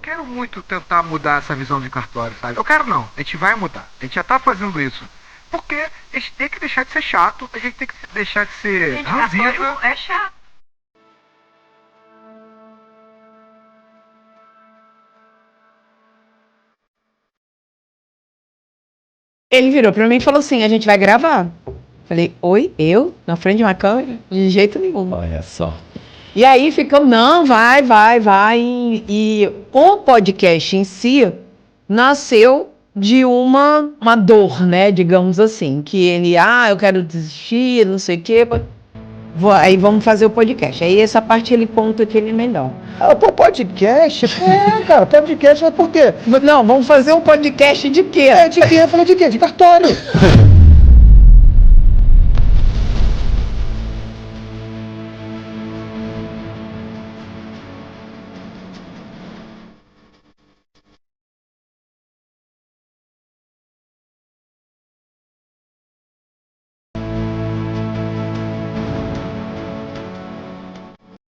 quero muito tentar mudar essa visão de cartório, sabe? Eu quero não, a gente vai mudar. A gente já tá fazendo isso. Porque a gente tem que deixar de ser chato, a gente tem que deixar de ser ranzinza. É chato. Ele virou pra mim e falou assim, a gente vai gravar. Falei, oi? Eu? Na frente de uma câmera? De jeito nenhum. Olha só. E aí ficamos, não, vai. E o podcast em si nasceu de uma dor, né? Digamos assim. Que ele, eu quero desistir, não sei o quê. Aí vamos fazer o podcast. Aí essa parte ele conta que ele é melhor. Podcast? Cara, podcast é por quê? Não, vamos fazer um podcast de quê? De quê? Falei de quê? De cartório.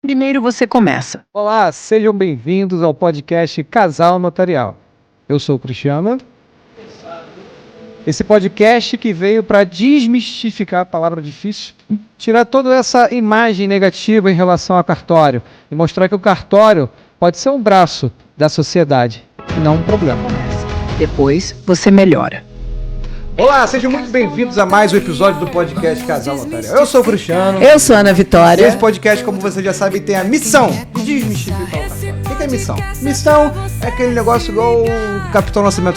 Primeiro você começa. Olá, sejam bem-vindos ao podcast Casal Notarial. Eu sou o Cristiano. Esse podcast que veio para desmistificar a palavra difícil, tirar toda essa imagem negativa em relação ao cartório e mostrar que o cartório pode ser um braço da sociedade e não um problema. Depois você melhora. Olá, sejam muito bem-vindos a mais um episódio do podcast Casal Notarial. Eu sou o Cristiano. Eu sou a Ana E Vitória. esse podcast, como você já sabe, tem a missão de desmistificar o cartório. O que é missão? Missão é aquele negócio igual o Capitão Nascimento.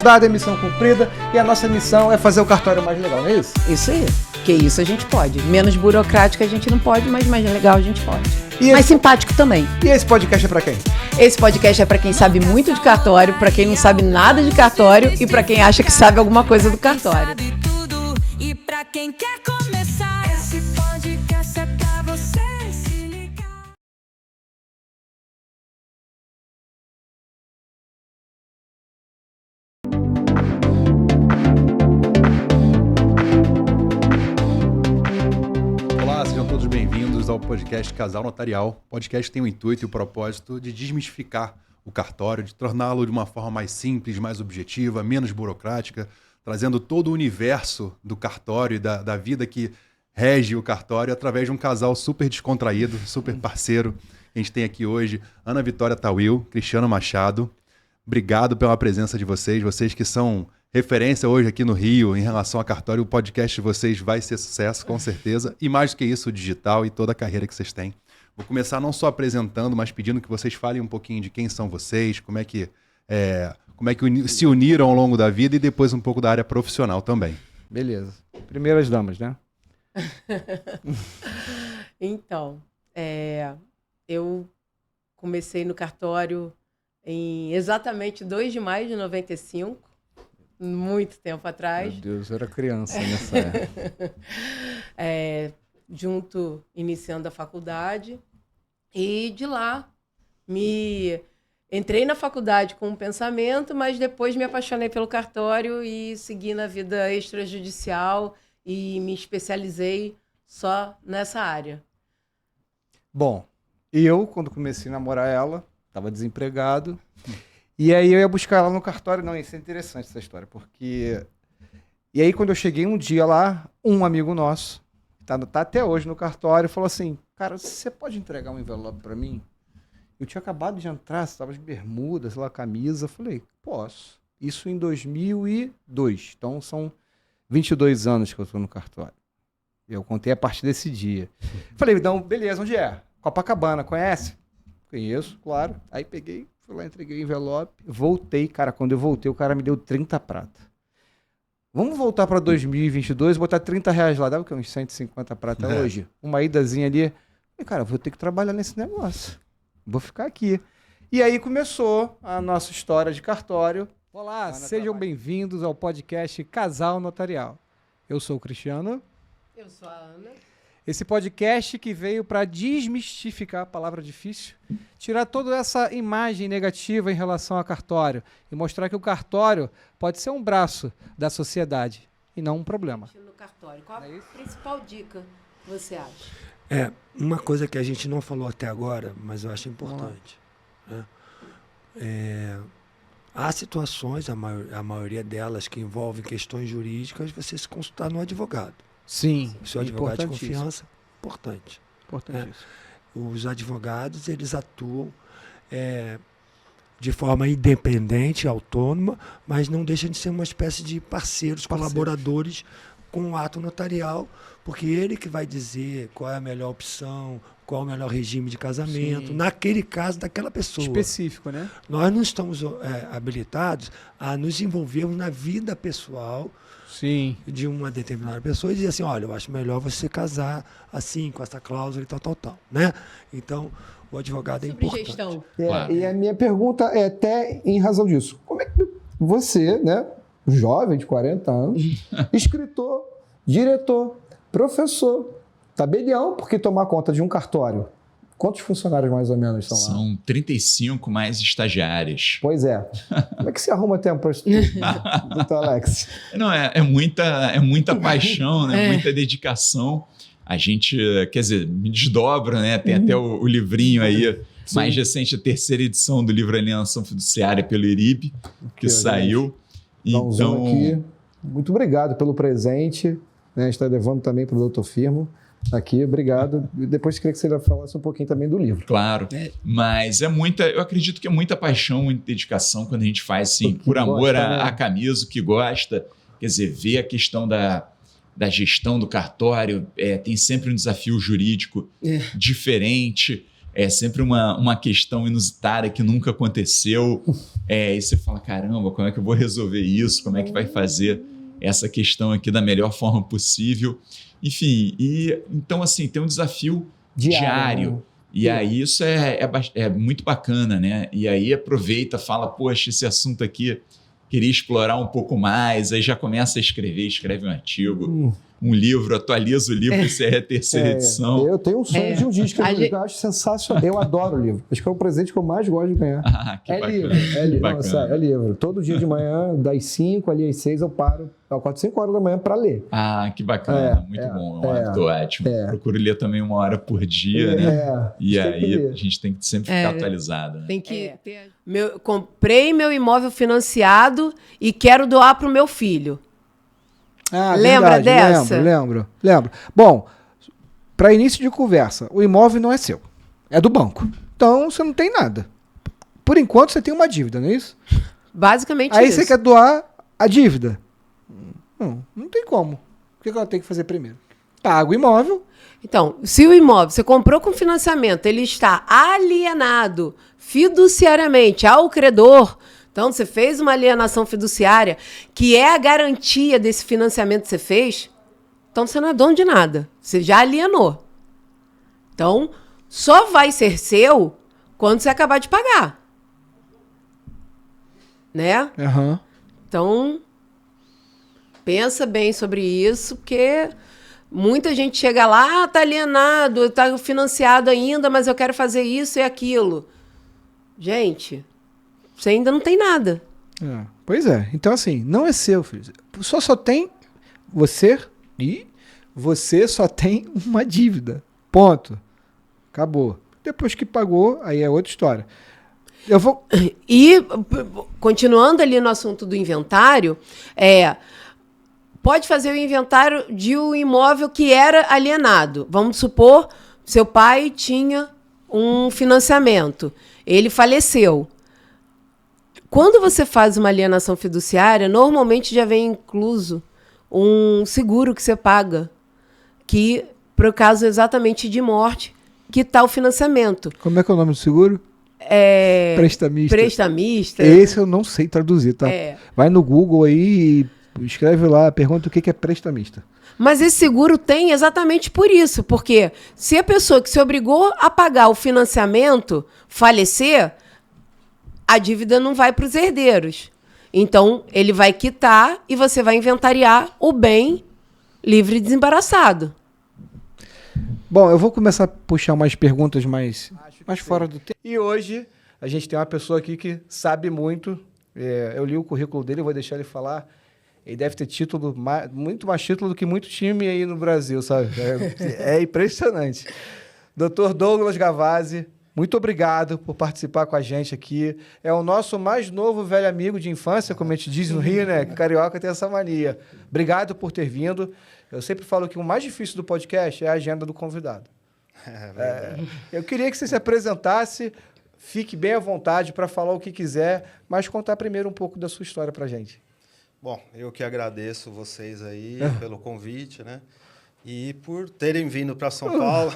Dada, missão cumprida, e a nossa missão é fazer o cartório mais legal, não é isso? Isso aí. Que isso a gente pode. Menos burocrático a gente não pode, mas mais legal a gente pode. E Mais simpático também. E esse podcast é pra quem? Esse podcast é pra quem sabe muito de cartório, pra quem não sabe nada de cartório e pra quem acha que sabe alguma coisa do cartório. E pra quem quer começar, esse podcast é pra você se ligar. Olá, sejam todos bem-vindos ao podcast Casal Notarial. O podcast tem o intuito e o propósito de desmistificar o cartório, de torná-lo de uma forma mais simples, mais objetiva, menos burocrática, trazendo todo o universo do cartório e da vida que rege o cartório através de um casal super descontraído, super parceiro. A gente tem aqui hoje Ana Vitória Tawil, Cristiano Machado. Obrigado pela presença de vocês que são referência hoje aqui no Rio em relação a cartório. O podcast de vocês vai ser sucesso, com certeza. E mais do que isso, o digital e toda a carreira que vocês têm. Vou começar não só apresentando, mas pedindo que vocês falem um pouquinho de quem são vocês, como é que se uniram ao longo da vida e depois um pouco da área profissional também. Beleza. Primeiras damas, né? Então, eu comecei no cartório em exatamente 2 de maio de 95, muito tempo atrás. Meu Deus, eu era criança nessa época. Iniciando a faculdade. E de lá, entrei na faculdade com um pensamento, mas depois me apaixonei pelo cartório e segui na vida extrajudicial e me especializei só nessa área. Bom, eu, quando comecei a namorar ela, estava desempregado. E aí eu ia buscar ela no cartório. Não, isso é interessante essa história, porque... E aí quando eu cheguei um dia lá, um amigo nosso, tá até hoje no cartório, falou assim, cara, você pode entregar um envelope para mim? Eu tinha acabado de entrar, estava de bermuda, sei lá, camisa. Eu falei, posso. Isso em 2002. Então são 22 anos que eu estou no cartório. Eu contei a partir desse dia. Falei, então, beleza, onde é? Copacabana, conhece? Conheço, claro. Aí peguei, fui lá, entreguei o envelope, voltei. Cara, quando eu voltei, o cara me deu 30 prata. Vamos voltar para 2022 e botar 30 reais lá. Dá o quê? Uns 150 prata hoje? Uma idazinha ali. Falei, cara, vou ter que trabalhar nesse negócio. Vou ficar aqui. E aí começou a nossa história de cartório. Olá, sejam bem-vindos ao podcast Casal Notarial. Eu sou o Cristiano. Eu sou a Ana. Esse podcast que veio para desmistificar a palavra difícil, tirar toda essa imagem negativa em relação ao cartório e mostrar que o cartório pode ser um braço da sociedade e não um problema. No cartório, qual a principal dica que você acha? Uma coisa que a gente não falou até agora, mas eu acho importante, né? Há situações, a maioria delas, que envolvem questões jurídicas, você se consultar no advogado. Sim. O seu advogado de confiança, importante. Importantíssimo. Os advogados, eles atuam de forma independente, autônoma, mas não deixam de ser uma espécie de parceiros. Colaboradores com o ato notarial, porque ele que vai dizer qual é a melhor opção, qual é o melhor regime de casamento, naquele caso daquela pessoa. Específico, né? Nós não estamos habilitados a nos envolvermos na vida pessoal de uma determinada pessoa e dizer assim, olha, eu acho melhor você casar assim, com essa cláusula e tal, né? Então, o advogado é importante. Gestão. Claro. E a minha pergunta é até em razão disso. Como é que você, né, jovem de 40 anos, escritor, diretor, professor, tabelião, porque tomar conta de um cartório, quantos funcionários mais ou menos estão lá? São 35 mais estagiários. Pois é. Como é que você arruma tempo para isso tudo, doutor Alex? Não, é muita paixão, né? Muita dedicação. A gente, quer dizer, me desdobra, né? Tem até o livrinho aí, mais recente, a 3ª edição do livro Alienação Fiduciária pelo IRIB, que saiu. Então, aqui, muito obrigado pelo presente, né? A gente está levando também para o doutor Firmo. Aqui, obrigado. E depois queria que você falasse um pouquinho também do livro. Claro, mas eu acredito que é muita paixão, muita dedicação quando a gente faz assim, por amor à camisa, o que gosta. Quer dizer, ver a questão da gestão do cartório, tem sempre um desafio jurídico diferente, é sempre uma questão inusitada que nunca aconteceu. E você fala, caramba, como é que eu vou resolver isso? Como é que vai fazer essa questão aqui da melhor forma possível? Enfim, então assim, tem um desafio diário. E aí isso é muito bacana, né? E aí aproveita, fala, poxa, esse assunto aqui, queria explorar um pouco mais, aí já começa a escreve um artigo, um livro, atualiza o livro, isso é a 3ª edição. Eu tenho um sonho de um dia escrever, eu acho sensacional. Eu adoro livro. Acho que é o presente que eu mais gosto de ganhar. Que bacana. Livro. Não, sério, é livro. Todo dia de manhã, das 5 ali às 6, eu paro. Eu acordo 5 horas da manhã para ler. Que bacana. Muito bom. É um hábito ótimo. Procuro ler também 1 hora por dia, né? E aí a gente tem que sempre ficar atualizado. Né? Tem que ter... Comprei meu imóvel financiado e quero doar para o meu filho. Lembra dessa? Lembro. Bom, para início de conversa, o imóvel não é seu. É do banco. Então, você não tem nada. Por enquanto, você tem uma dívida, não é isso? Basicamente Aí isso. Você quer doar a dívida. Não tem como. O que ela tem que fazer primeiro? Paga o imóvel. Então, se o imóvel você comprou com financiamento, ele está alienado fiduciariamente ao credor. Então, você fez uma alienação fiduciária, que é a garantia desse financiamento que você fez. Então, você não é dono de nada. Você já alienou. Então, só vai ser seu quando você acabar de pagar. Né? Então, pensa bem sobre isso, porque muita gente chega lá, tá alienado, tá financiado ainda, mas eu quero fazer isso e aquilo. Gente... Você ainda não tem nada. Pois é. Então, assim, não é seu, filho. Só tem você e você só tem uma dívida. Ponto. Acabou. Depois que pagou, aí é outra história. Eu vou... E, continuando ali no assunto do inventário, pode fazer o inventário de um imóvel que era alienado. Vamos supor, seu pai tinha um financiamento. Ele faleceu. Quando você faz uma alienação fiduciária, normalmente já vem incluso um seguro que você paga, que, para o caso exatamente de morte, quitar o financiamento. Como é que é o nome do seguro? Prestamista. Esse eu não sei traduzir, tá? Vai no Google aí e escreve lá, pergunta o que é prestamista. Mas esse seguro tem exatamente por isso, porque se a pessoa que se obrigou a pagar o financiamento falecer, a dívida não vai para os herdeiros. Então, ele vai quitar e você vai inventariar o bem livre e desembaraçado. Bom, eu vou começar a puxar umas perguntas mais fora do tempo. E hoje, a gente tem uma pessoa aqui que sabe muito. Eu li o currículo dele, vou deixar ele falar. Ele deve ter título, muito mais título do que muito time aí no Brasil, sabe? É impressionante. Dr. Douglas Gavazzi, muito obrigado por participar com a gente aqui. É o nosso mais novo velho amigo de infância, como a gente diz no Rio, né? Carioca tem essa mania. Obrigado por ter vindo. Eu sempre falo que o mais difícil do podcast é a agenda do convidado. Eu queria que você se apresentasse, fique bem à vontade para falar o que quiser, mas contar primeiro um pouco da sua história pra gente. Bom, eu que agradeço vocês aí pelo convite, né? E por terem vindo para São Paulo.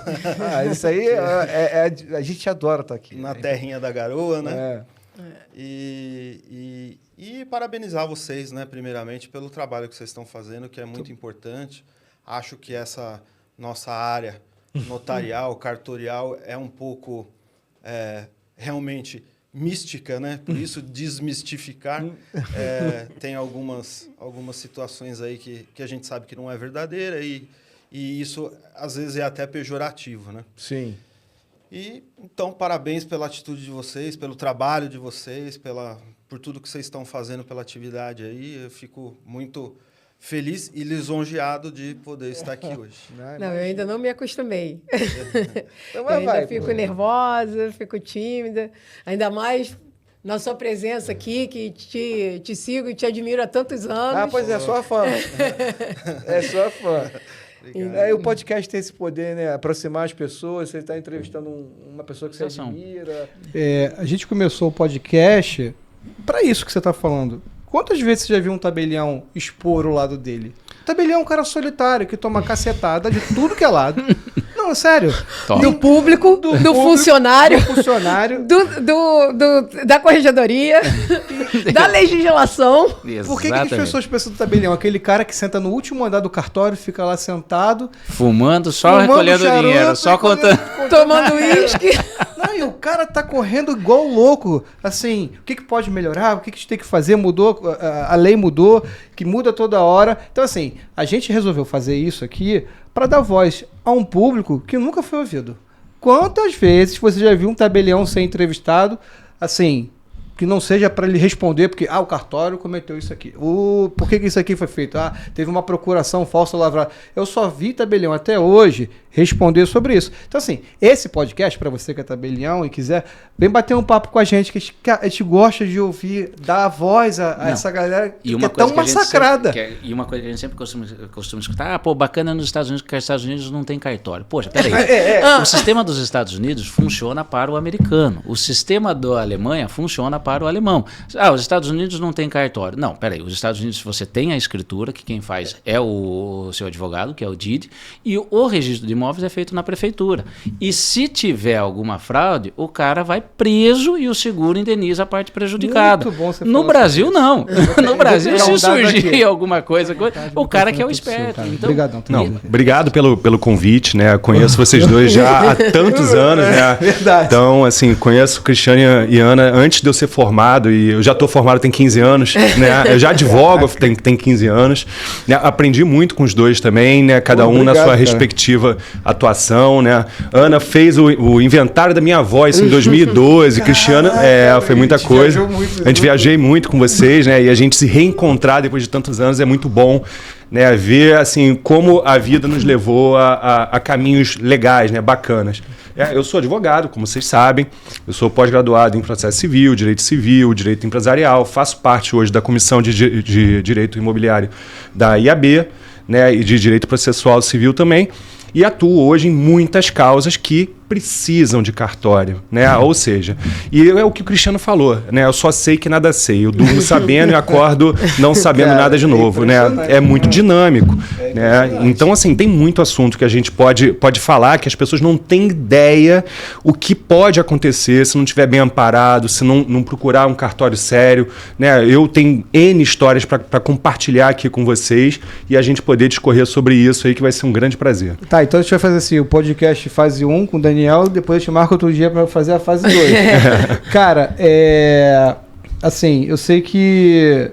Isso aí, a gente adora estar aqui. Na terrinha da garoa, né? É. E parabenizar vocês, né? Primeiramente, pelo trabalho que vocês estão fazendo, que é muito importante. Acho que essa nossa área notarial, cartorial, é um pouco realmente mística, né? Por isso, desmistificar. Tem algumas situações aí que a gente sabe que não é verdadeira e isso, às vezes, é até pejorativo, né? Sim. E, então, parabéns pela atitude de vocês, pelo trabalho de vocês, por tudo que vocês estão fazendo pela atividade aí. Eu fico muito feliz e lisonjeado de poder estar aqui hoje. Não, eu ainda não me acostumei. Então, Eu ainda fico nervosa, fico tímida. Ainda mais na sua presença aqui, que te sigo e te admiro há tantos anos. Pois é, só fã. É só fã. O podcast tem esse poder, né? Aproximar as pessoas. Você está entrevistando uma pessoa que você admira. A gente começou o podcast para isso que você está falando. Quantas vezes você já viu um tabelião expor o lado dele? O tabelião é um cara solitário que toma cacetada de tudo que é lado. Não, sério. Do público, do funcionário, da corregedoria, da legislação. Por que as pessoas pensam do tabelião? Aquele cara que senta no último andar do cartório, fica lá sentado. Fumando, recolhendo charuto, dinheiro, só contando. Tomando uísque. Não, e o cara tá correndo igual louco. Assim, o que pode melhorar? O que a gente tem que fazer? Mudou, a lei mudou, que muda toda hora. Então, assim, a gente resolveu fazer isso aqui para dar voz a um público que nunca foi ouvido. Quantas vezes você já viu um tabelião ser entrevistado, assim, que não seja para ele responder, porque, o cartório cometeu isso aqui. Por que isso aqui foi feito? Teve uma procuração falsa lavrada. Eu só vi tabelião até hoje responder sobre isso. Então, assim, esse podcast, para você que é tabelião e quiser, vem bater um papo com a gente, que a gente gosta de ouvir, dar voz a essa galera que é tão massacrada. E uma coisa que a gente sempre costuma escutar, bacana nos Estados Unidos, porque os Estados Unidos não tem cartório. Poxa, peraí. O sistema dos Estados Unidos funciona para o americano. O sistema da Alemanha funciona para o alemão. Os Estados Unidos não tem cartório. Não, peraí. Os Estados Unidos, você tem a escritura, que quem faz é o seu advogado, que é o DID, e o registro de imóveis é feito na prefeitura. E se tiver alguma fraude, o cara vai preso e o seguro indeniza a parte prejudicada. Muito bom você no Brasil, não. No Brasil, se surgir alguma coisa, o cara que é o esperto. Então, obrigadão. Obrigado pelo convite, né? Conheço vocês dois já há tantos anos, né? Verdade. Então, assim, conheço o Cristiano e Ana antes de eu ser formado, e eu já estou formado tem 15 anos, né? Eu já advogo tem 15 anos. Né? Aprendi muito com os dois também, né? Cada um na sua respectiva atuação, né? Ana fez o inventário da minha voz em 2012, Cristiano, foi muita coisa. A gente viajei muito com vocês, né? E a gente se reencontrar depois de tantos anos é muito bom, né? Ver assim como a vida nos levou a caminhos legais, né? Bacanas. Eu sou advogado, como vocês sabem. Eu sou pós-graduado em processo civil, direito empresarial. Faço parte hoje da comissão de direito imobiliário da IAB, né? E de direito processual civil também. E atuo hoje em muitas causas que precisam de cartório, né? Ou seja, e é o que o Cristiano falou, né? Eu só sei que nada sei. Eu durmo sabendo e acordo não sabendo nada de novo, né? É muito dinâmico, né? Então, assim, tem muito assunto que a gente pode falar que as pessoas não têm ideia o que pode acontecer se não estiver bem amparado, se não procurar um cartório sério, né? Eu tenho N histórias para compartilhar aqui com vocês e a gente poder discorrer sobre isso aí, que vai ser um grande prazer. Tá, então a gente vai fazer assim, o podcast fase 1 com o Daniel, depois a gente marca outro dia para fazer a fase 2. Cara, assim, eu sei que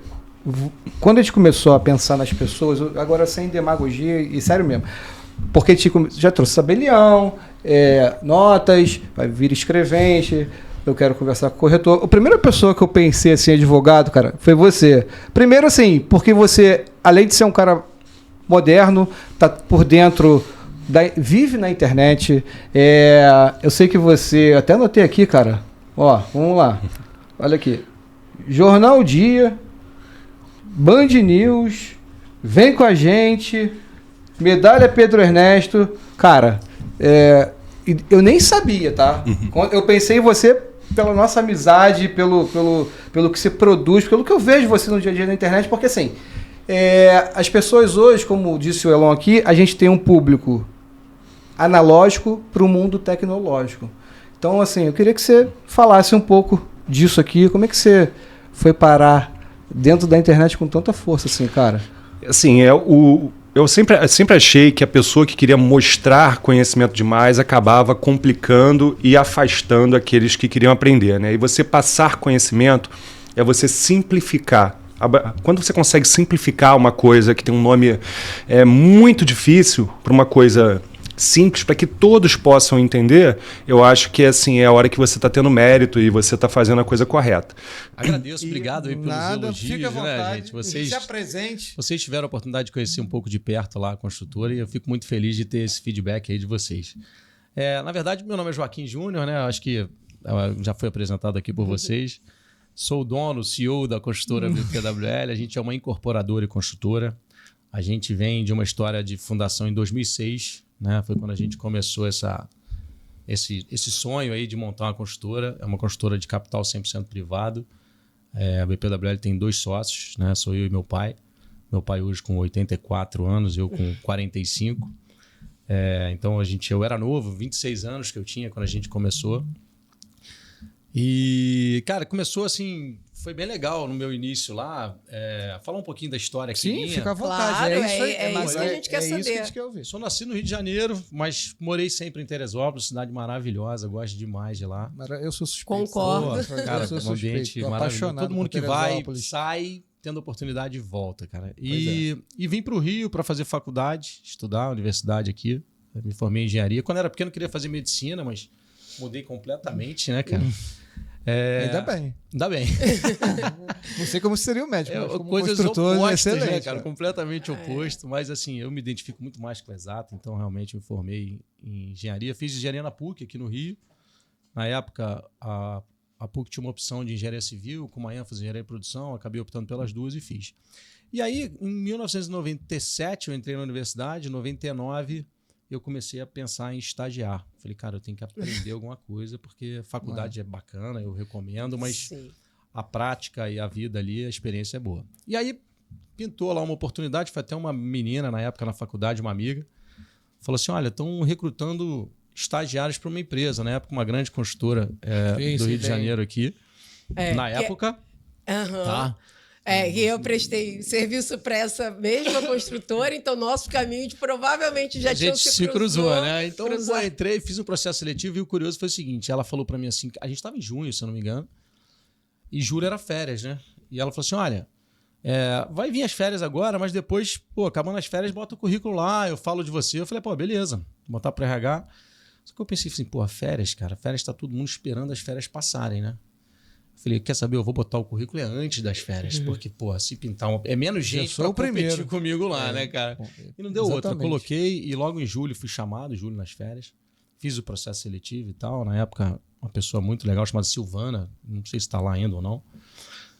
quando a gente começou a pensar nas pessoas, agora sem demagogia e sério mesmo, porque a gente já trouxe tabelião, notas, vai vir escrevente, eu quero conversar com o corretor. A primeira pessoa que eu pensei assim, advogado, cara, foi você. Primeiro assim, porque você, além de ser um cara moderno, tá por dentro vive na internet. Eu sei que você... Até anotei aqui, cara. Ó, vamos lá. Olha aqui. Jornal Dia, Band News, Vem Com a Gente, Medalha Pedro Ernesto. Cara, eu nem sabia, tá? Eu pensei em você pela nossa amizade, pelo que você produz, pelo que eu vejo você no dia a dia na internet, porque assim, as pessoas hoje, como disse o Elon aqui, a gente tem um público analógico para o mundo tecnológico. Então, assim, eu queria que você falasse um pouco disso aqui. Como é que você foi parar dentro da internet com tanta força, assim, cara? Assim, eu sempre achei que a pessoa que queria mostrar conhecimento demais acabava complicando e afastando aqueles que queriam aprender, né? E você passar conhecimento é você simplificar. Quando você consegue simplificar uma coisa que tem um nome muito difícil para uma coisa simples, para que todos possam entender, eu acho que assim, é a hora que você está tendo mérito e você está fazendo a coisa correta. Agradeço, obrigado aí pelos elogios, fica à vontade, né, gente? Vocês se apresente. Vocês tiveram a oportunidade de conhecer um pouco de perto lá a construtora e eu fico muito feliz de ter esse feedback aí de vocês. Na verdade, meu nome é Joaquim Júnior, né? Acho que já foi apresentado aqui por vocês. Sou o dono, CEO da construtora BPWL. A gente é uma incorporadora e construtora. A gente vem de uma história de fundação em 2006, né? Foi quando a gente começou esse sonho aí de montar uma construtora. É uma construtora de capital 100% privado. A BPWL tem 2 sócios, né? Sou eu e meu pai. Meu pai hoje com 84 anos, eu com 45. Então eu era novo, 26 anos que eu tinha quando a gente começou. E, cara, começou assim, foi bem legal no meu início lá. Falar um pouquinho da história aqui. Sim, fica à vontade. Claro, isso que a gente quer saber. Isso que a gente quer ouvir. Sou nascido no Rio de Janeiro, mas morei sempre em Teresópolis, cidade maravilhosa, gosto demais de lá. Eu sou suspeito. Concordo. Cara, um ambiente maravilhoso. Todo mundo que vai, sai, tendo oportunidade e volta, cara. E vim para o Rio para fazer faculdade, estudar, universidade aqui. Eu me formei em engenharia. Quando era pequeno, eu queria fazer medicina, mas mudei completamente, né, cara? Ainda bem. Ainda bem. Não sei como seria o médico, mas como coisas construtor, opostas, excelente, né, cara? Completamente oposto. Mas, assim, eu me identifico muito mais com o exato. Então, realmente, me formei em engenharia. Fiz engenharia na PUC, aqui no Rio. Na época, a PUC tinha uma opção de engenharia civil, com uma ênfase em engenharia de produção. Acabei optando pelas duas e fiz. E aí, em 1997, eu entrei na universidade. Em 99... eu comecei a pensar em estagiar. Falei, cara, eu tenho que aprender alguma coisa, porque a faculdade é bacana, eu recomendo, mas a prática e a vida ali, a experiência é boa. E aí pintou lá uma oportunidade, foi até uma menina na época na faculdade, uma amiga, falou assim, olha, estão recrutando estagiários para uma empresa, na época uma grande construtora do Rio de Janeiro aqui. Na época, tá? E eu prestei serviço para essa mesma construtora, então nosso caminho provavelmente já tinha se cruzou, né? Então eu entrei, fiz um processo seletivo e o curioso foi o seguinte, ela falou para mim assim, a gente estava em junho, se eu não me engano, e julho era férias, né? E ela falou assim, olha, vai vir as férias agora, mas depois, acabando as férias, bota o currículo lá, eu falo de você. Eu falei, beleza, vou botar para RH. Só que eu pensei assim, férias, cara, férias tá todo mundo esperando as férias passarem, né? Falei, quer saber, eu vou botar o currículo antes das férias, porque, se pintar é menos gente para competir comigo lá, né, cara? E não deu outra. Eu coloquei e logo em julho fui chamado, julho nas férias, fiz o processo seletivo e tal. Na época, uma pessoa muito legal chamada Silvana, não sei se está lá ainda ou não,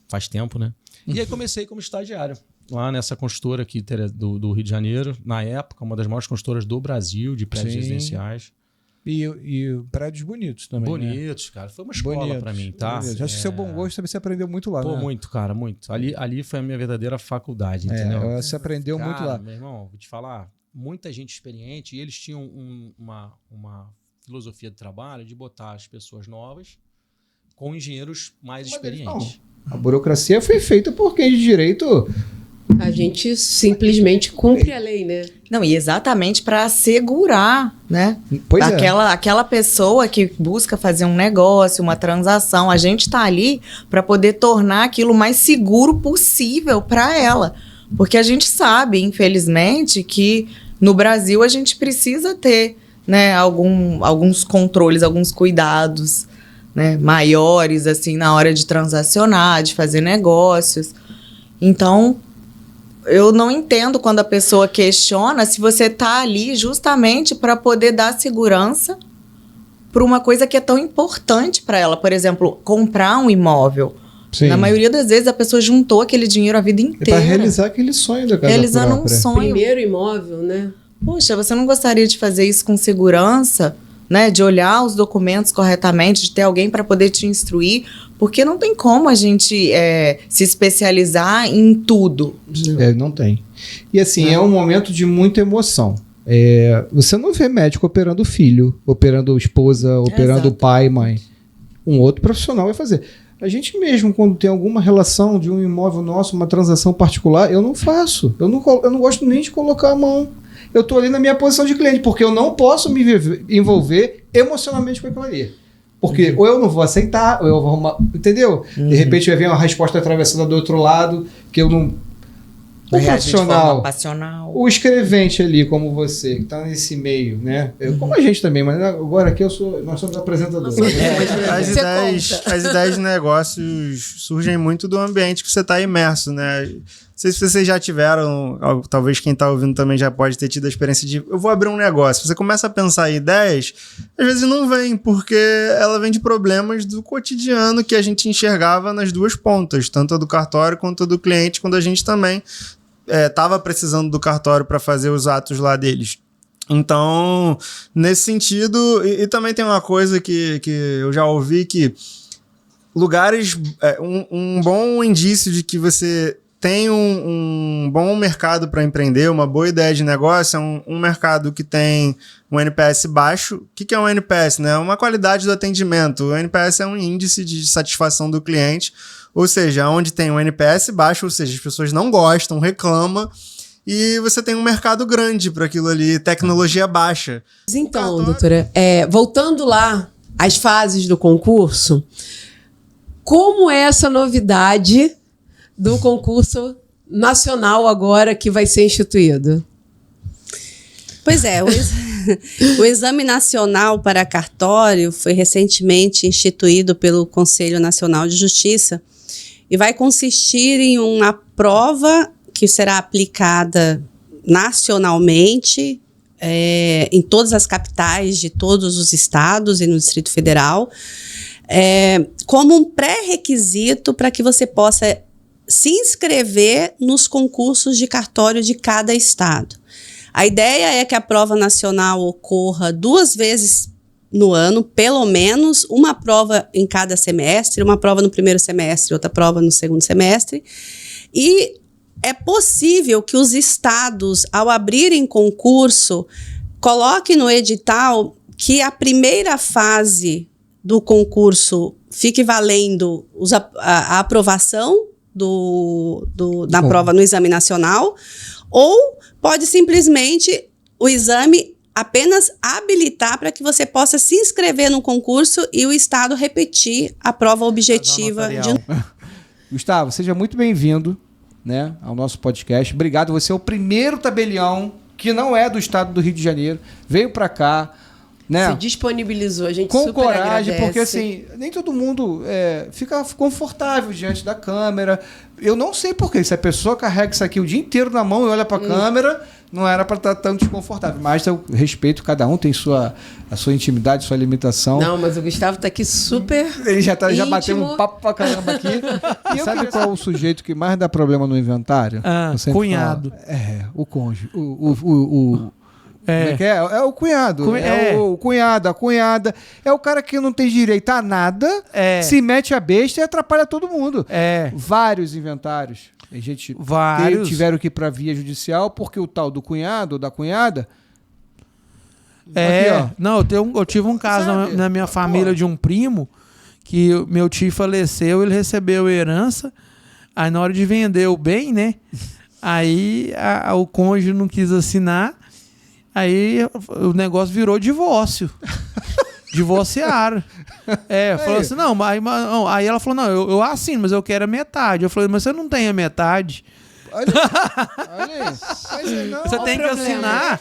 faz tempo, né? E aí comecei como estagiário lá nessa construtora aqui do Rio de Janeiro, na época, uma das maiores construtoras do Brasil, de prédios residenciais. E prédios bonitos também. Bonitos, né? Cara. Foi uma escola para mim, tá? Acho que seu bom gosto você aprendeu muito lá, né? Muito, cara, muito. Ali foi a minha verdadeira faculdade, entendeu? Você aprendeu muito lá. Meu irmão, vou te falar, muita gente experiente, e eles tinham uma filosofia de trabalho de botar as pessoas novas com engenheiros mais experientes. A burocracia foi feita por quem de direito... A gente simplesmente cumpre a lei, né? Não, e exatamente para assegurar, né? Aquela pessoa que busca fazer um negócio, uma transação, a gente está ali para poder tornar aquilo o mais seguro possível para ela. Porque a gente sabe, infelizmente, que no Brasil a gente precisa ter, né, alguns controles, alguns cuidados, né, maiores assim, na hora de transacionar, de fazer negócios. Então... eu não entendo quando a pessoa questiona se você está ali justamente para poder dar segurança para uma coisa que é tão importante para ela. Por exemplo, comprar um imóvel. Sim. Na maioria das vezes a pessoa juntou aquele dinheiro a vida inteira. Para realizar aquele sonho da casa realizando própria. Um sonho. Primeiro imóvel, né? Poxa, você não gostaria de fazer isso com segurança, né? De olhar os documentos corretamente, de ter alguém para poder te instruir, porque não tem como a gente se especializar em tudo. Não tem. E assim, é um momento de muita emoção. Você não vê médico operando filho, operando esposa, operando pai, mãe. Um outro profissional vai fazer. A gente mesmo, quando tem alguma relação de um imóvel nosso, uma transação particular, eu não faço. Eu não gosto nem de colocar a mão. Eu estou ali na minha posição de cliente, porque eu não posso me envolver emocionalmente com aquilo ali. Porque ou eu não vou aceitar, ou eu vou arrumar, entendeu? De repente vai vir uma resposta atravessada do outro lado, que eu não... O profissional, o escrevente ali, como você, que está nesse meio, né? Como a gente também, mas agora aqui nós somos apresentadores. As ideias de negócios surgem muito do ambiente que você está imerso, né? Não sei se vocês já tiveram, talvez quem está ouvindo também já pode ter tido a experiência de eu vou abrir um negócio. Você começa a pensar em ideias, às vezes não vem, porque ela vem de problemas do cotidiano que a gente enxergava nas duas pontas, tanto a do cartório quanto a do cliente, quando a gente também estava precisando do cartório para fazer os atos lá deles. Então, nesse sentido, e também tem uma coisa que eu já ouvi, que lugares, um bom indício de que você tem um bom mercado para empreender, uma boa ideia de negócio, é um mercado que tem um NPS baixo. O que é um NPS? Né? Uma qualidade do atendimento. O NPS é um índice de satisfação do cliente, ou seja, onde tem um NPS baixo, ou seja, as pessoas não gostam, reclamam, e você tem um mercado grande para aquilo ali, tecnologia baixa. Então, doutora, voltando lá às fases do concurso, como é essa novidade do concurso nacional agora que vai ser instituído? Pois é, o Exame Nacional para Cartório foi recentemente instituído pelo Conselho Nacional de Justiça e vai consistir em uma prova que será aplicada nacionalmente em todas as capitais de todos os estados e no Distrito Federal, como um pré-requisito para que você possa se inscrever nos concursos de cartório de cada estado. A ideia é que a prova nacional ocorra 2 vezes no ano, pelo menos, uma prova em cada semestre, uma prova no primeiro semestre, outra prova no segundo semestre. E é possível que os estados, ao abrirem concurso, coloquem no edital que a primeira fase do concurso fique valendo a aprovação da prova no Exame Nacional, ou pode simplesmente o exame apenas habilitar para que você possa se inscrever no concurso e o Estado repetir a prova objetiva. Gustavo, seja muito bem-vindo, né, ao nosso podcast. Obrigado, você é o primeiro tabelião que não é do estado do Rio de Janeiro, veio para cá, né? Se disponibilizou, a gente com super coragem, agradece. porque assim, nem todo mundo fica confortável diante da câmera. Eu não sei porquê, se a pessoa carrega isso aqui o dia inteiro na mão e olha para a câmera, não era para estar tão desconfortável. Mas eu respeito, cada um tem a sua intimidade, sua limitação. Não, mas o Gustavo está aqui super Ele já bateu um papo pra caramba aqui. E sabe qual é o sujeito que mais dá problema no inventário? Cunhado. O cônjuge. Como é que é? É o cunhado. O cunhado, a cunhada. É o cara que não tem direito a nada, se mete a besta e atrapalha todo mundo. Vários inventários. A gente tiveram que ir pra via judicial porque o tal do cunhado ou da cunhada. Aqui, não, eu tive um caso na minha família de um primo que meu tio faleceu, ele recebeu herança, aí na hora de vender o bem, né? Aí o cônjuge não quis assinar. Aí o negócio virou divórcio. Divorciaram. Falou assim, não, aí ela falou, não, eu assino, mas eu quero a metade. Eu falei, mas você não tem a metade? Olha aí. Você tem que assinar.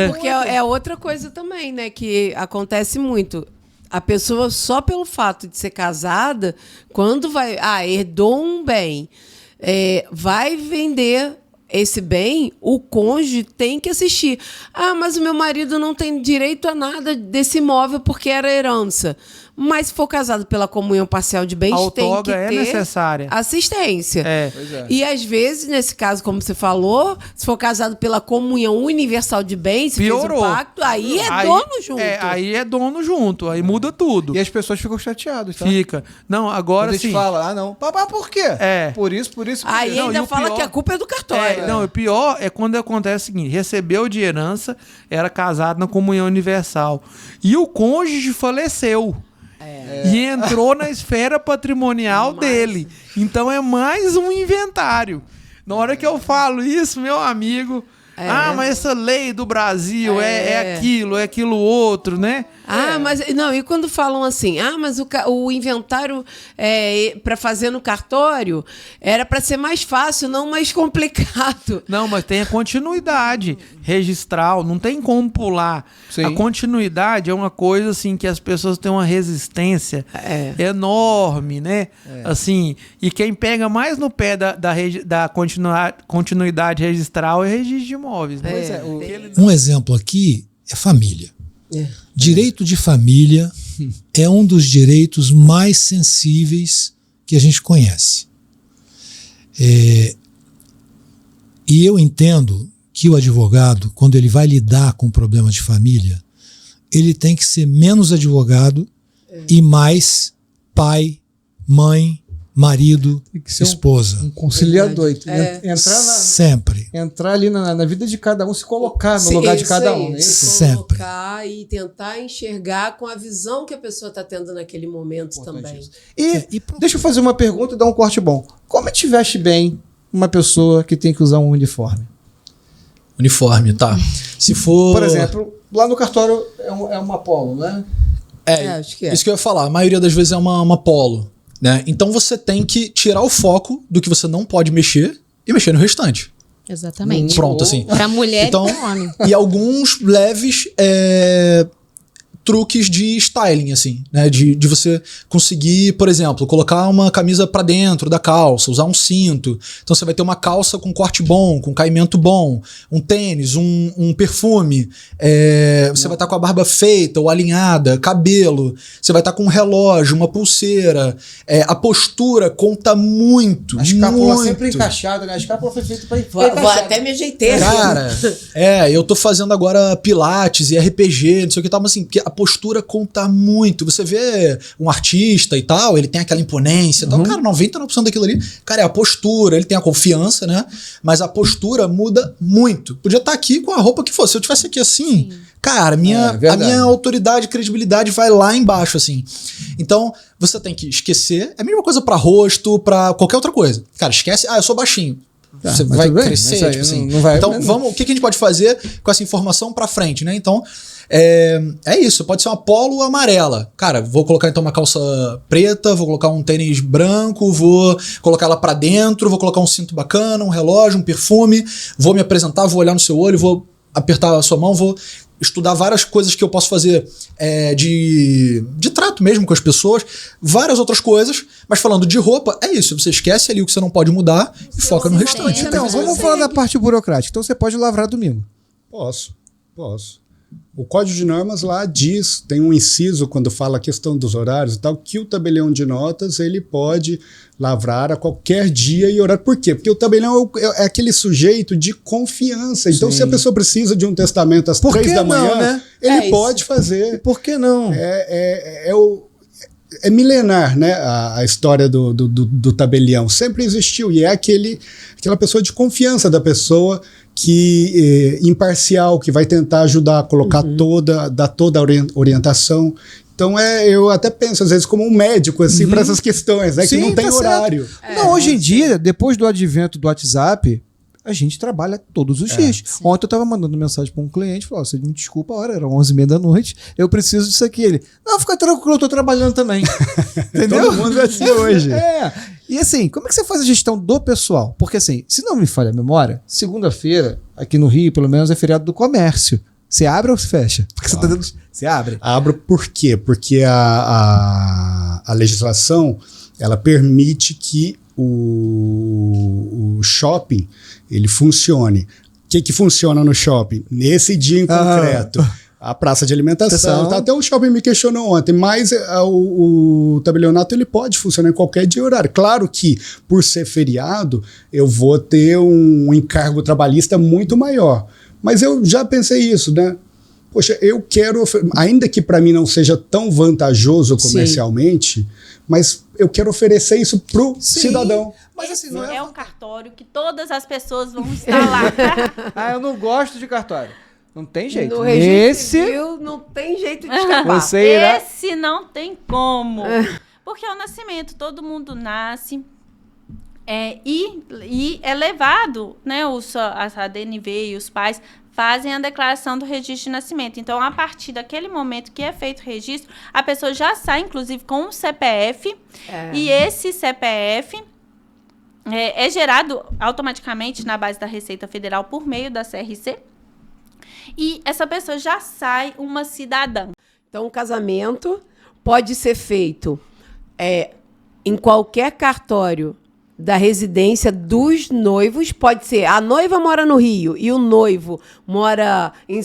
Porque é outra coisa também, né? Que acontece muito. A pessoa, só pelo fato de ser casada, quando herdou um bem, vai vender esse bem, o cônjuge tem que assistir. Ah, mas o meu marido não tem direito a nada desse imóvel porque era herança. Mas se for casado pela comunhão parcial de bens, tem que ter necessária. Assistência. Pois é. E às vezes, nesse caso, como você falou, se for casado pela comunhão universal de bens, se piorou. fez o pacto, aí é dono junto. Aí é dono junto, aí muda tudo. E as pessoas ficam chateadas, tá? Fica. Não, agora sim. A gente fala, não. Papá, por quê? Por isso. Aí não, ainda fala que a culpa é do cartório. Não, o pior é quando acontece o seguinte, recebeu de herança, era casado na comunhão universal. E o cônjuge faleceu. E entrou na esfera patrimonial dele. Então é mais um inventário. Na hora que eu falo isso, meu amigo... mas essa lei do Brasil é aquilo outro, né? Mas não, e quando falam assim, mas o inventário para fazer no cartório era para ser mais fácil, não mais complicado. Não, mas tem a continuidade registral, não tem como pular. Sim. A continuidade é uma coisa assim que as pessoas têm uma resistência enorme, né? Assim, e quem pega mais no pé da continuidade registral é registro de imóveis. Né? Um exemplo aqui é família. Direito de família é um dos direitos mais sensíveis que a gente conhece. E eu entendo que o advogado, quando ele vai lidar com problemas de família, ele tem que ser menos advogado e mais pai, mãe, marido, esposa. Um conciliador. Sempre. Entrar ali na vida de cada um, se colocar no lugar de cada um. Sempre. Colocar e tentar enxergar com a visão que a pessoa está tendo naquele momento também. E deixa eu fazer uma pergunta e dar um corte bom. Como é que te veste bem uma pessoa que tem que usar um uniforme? Uniforme, tá. Se for... Por exemplo, lá no cartório é uma polo, né? Acho que é. Isso que eu ia falar. A maioria das vezes é uma polo. Né? Então você tem que tirar o foco do que você não pode mexer e mexer no restante. Exatamente. Pronto, assim. Pra mulher então, e pra homem. E alguns leves truques de styling, assim, né? De você conseguir, por exemplo, colocar uma camisa pra dentro da calça, usar um cinto. Então você vai ter uma calça com corte bom, com caimento bom, um tênis, um perfume. Você vai estar com a barba feita ou alinhada, cabelo. Você vai estar com um relógio, uma pulseira. A postura conta muito. A escápula muito. sempre encaixada, né? A escápula foi feita pra Vou até me ajeitei. Cara, eu tô fazendo agora pilates e RPG, não sei o que tal, mas assim, porque a postura conta muito. Você vê um artista e tal, ele tem aquela imponência e tal. Cara, 99% daquilo ali, cara, é a postura, ele tem a confiança, né? Mas a postura muda muito. Podia estar aqui com a roupa que fosse. Se eu tivesse aqui assim, cara, a minha autoridade, credibilidade vai lá embaixo, assim. Então, você tem que esquecer. É a mesma coisa pra rosto, pra qualquer outra coisa. Cara, esquece. Eu sou baixinho. Você vai crescer, tipo assim. Não vai, então, vamos, o que a gente pode fazer com essa informação pra frente, né? Então, é isso. Pode ser uma polo amarela. Cara, vou colocar então uma calça preta, vou colocar um tênis branco, vou colocar ela pra dentro, vou colocar um cinto bacana, um relógio, um perfume, vou me apresentar, vou olhar no seu olho, vou apertar a sua mão, vou estudar várias coisas que eu posso fazer de trato mesmo com as pessoas, várias outras coisas, mas falando de roupa, é isso, você esquece ali o que você não pode mudar e foca no restante. Então, vamos falar da parte burocrática. Então você pode lavrar domingo? Posso. O Código de Normas lá diz, tem um inciso quando fala a questão dos horários e tal, que o tabelião de notas ele pode lavrar a qualquer dia e horário. Por quê? Porque o tabelião é aquele sujeito de confiança. Então, se a pessoa precisa de um testamento às 3 da manhã, né? Ele pode fazer. Por que não? É milenar, né? A história do tabelião. Sempre existiu. E é aquela pessoa de confiança da pessoa que imparcial, que vai tentar ajudar a colocar dar toda a orientação. Então eu até penso, às vezes, como um médico, assim, para essas questões, né? Sim, que não tem horário. Não, hoje em dia, depois do advento do WhatsApp, a gente trabalha todos os dias. Ontem eu estava mandando mensagem para um cliente, falou, você me desculpa, a hora era 11h30 da noite, eu preciso disso aqui. Ele, não, fica tranquilo, eu tô trabalhando também. Entendeu? Todo mundo é assim hoje. E assim, como é que você faz a gestão do pessoal? Porque assim, se não me falha a memória, segunda-feira, aqui no Rio, pelo menos, é feriado do comércio. Você abre ou fecha? Porque você tá dando... Você abre. Abro por quê? Porque a legislação, ela permite que o shopping ele funcione. O que funciona no shopping? Nesse dia em concreto. A praça de alimentação. Até o shopping me questionou ontem, mas o tabelionato ele pode funcionar em qualquer dia e horário. Claro que, por ser feriado, eu vou ter um encargo trabalhista muito maior. Mas eu já pensei isso, né? Poxa, eu quero, ainda que para mim não seja tão vantajoso comercialmente, mas eu quero oferecer isso pro cidadão. Mas assim, não é um cartório que todas as pessoas vão estar lá. Eu não gosto de cartório. Não tem jeito. No registro civil não tem jeito de escapar. Esse não tem como. Porque é o nascimento, todo mundo nasce. E é levado, né? A DNV e os pais fazem a declaração do registro de nascimento. Então, a partir daquele momento que é feito o registro, a pessoa já sai, inclusive, com um CPF. E esse CPF é gerado automaticamente na base da Receita Federal por meio da CRC. E essa pessoa já sai uma cidadã. Então, o casamento pode ser feito em qualquer cartório da residência dos noivos. Pode ser a noiva mora no Rio e o noivo mora em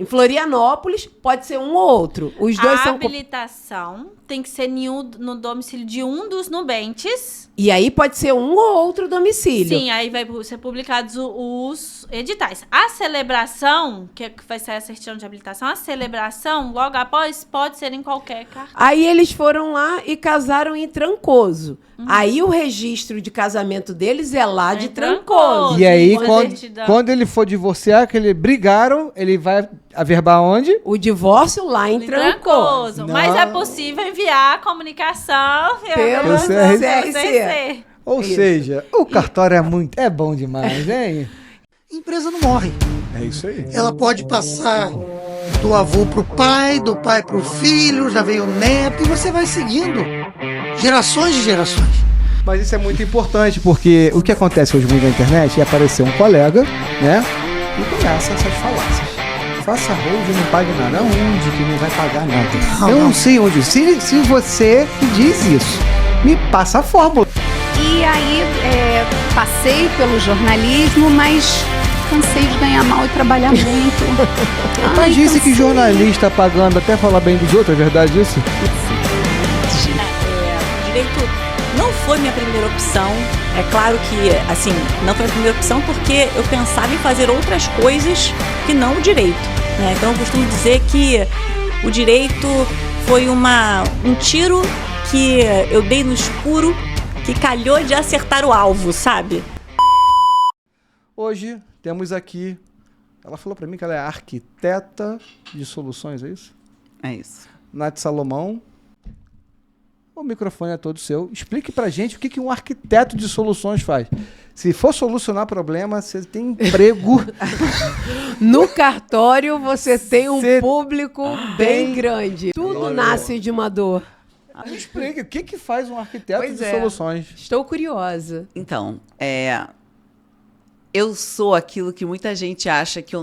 Florianópolis, pode ser um ou outro. Os dois a habilitação tem que ser no domicílio de um dos nubentes. E aí pode ser um ou outro domicílio. Sim, aí vai ser publicados os editais. A celebração, que vai sair a certidão de habilitação, a celebração, logo após, pode ser em qualquer cartório. Aí eles foram lá e casaram em Trancoso. Aí o registro de casamento deles é lá de Trancoso. E aí, quando ele for divorciar, que eles brigaram, ele vai averbar onde? O divórcio lá em Trancoso. Mas é possível enviar a comunicação pelo CRC. Ou seja, o cartório é bom demais, hein? Empresa não morre. É isso aí. Ela pode passar do avô pro pai, do pai pro filho, já veio o neto, e você vai seguindo. Gerações de gerações. Mas isso é muito importante, porque o que acontece hoje muito na internet é aparecer um colega, né? E começa essas falácias. Faça hold, não pague nada. Onde que não vai pagar nada? Eu não sei onde. Se você diz isso, me passa a fórmula. E aí, passei pelo jornalismo, mas cansei de ganhar mal e trabalhar muito. Mas disse que jornalista pagando até falar bem dos outros, é verdade isso? Direito não foi minha primeira opção. É claro que, assim, não foi a primeira opção porque eu pensava em fazer outras coisas que não o direito, né? Então eu costumo dizer que o direito foi um tiro que eu dei no escuro, que calhou de acertar o alvo, sabe? Hoje temos aqui, ela falou pra mim que ela é arquiteta de soluções, é isso? É isso. Nath Salomão, o microfone é todo seu. Explique pra gente o que um arquiteto de soluções faz. Se for solucionar problema, você tem emprego. No cartório você tem um público bem grande. Tudo nasce de uma dor. Me explique, o que faz um arquiteto de soluções? Estou curiosa. Então, eu sou aquilo que muita gente acha que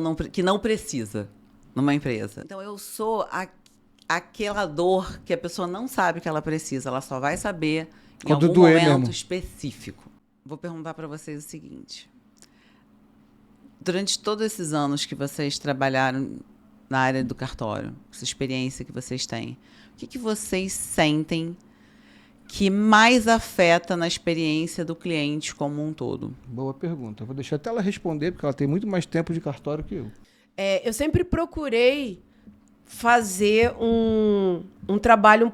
não precisa numa empresa. Então, eu sou aquela dor que a pessoa não sabe que ela precisa, ela só vai saber em algum momento específico. Vou perguntar para vocês o seguinte. Durante todos esses anos que vocês trabalharam na área do cartório, essa experiência que vocês têm, o que vocês sentem que mais afeta na experiência do cliente como um todo? Boa pergunta. Vou deixar até ela responder, porque ela tem muito mais tempo de cartório que eu. Eu sempre procurei fazer um trabalho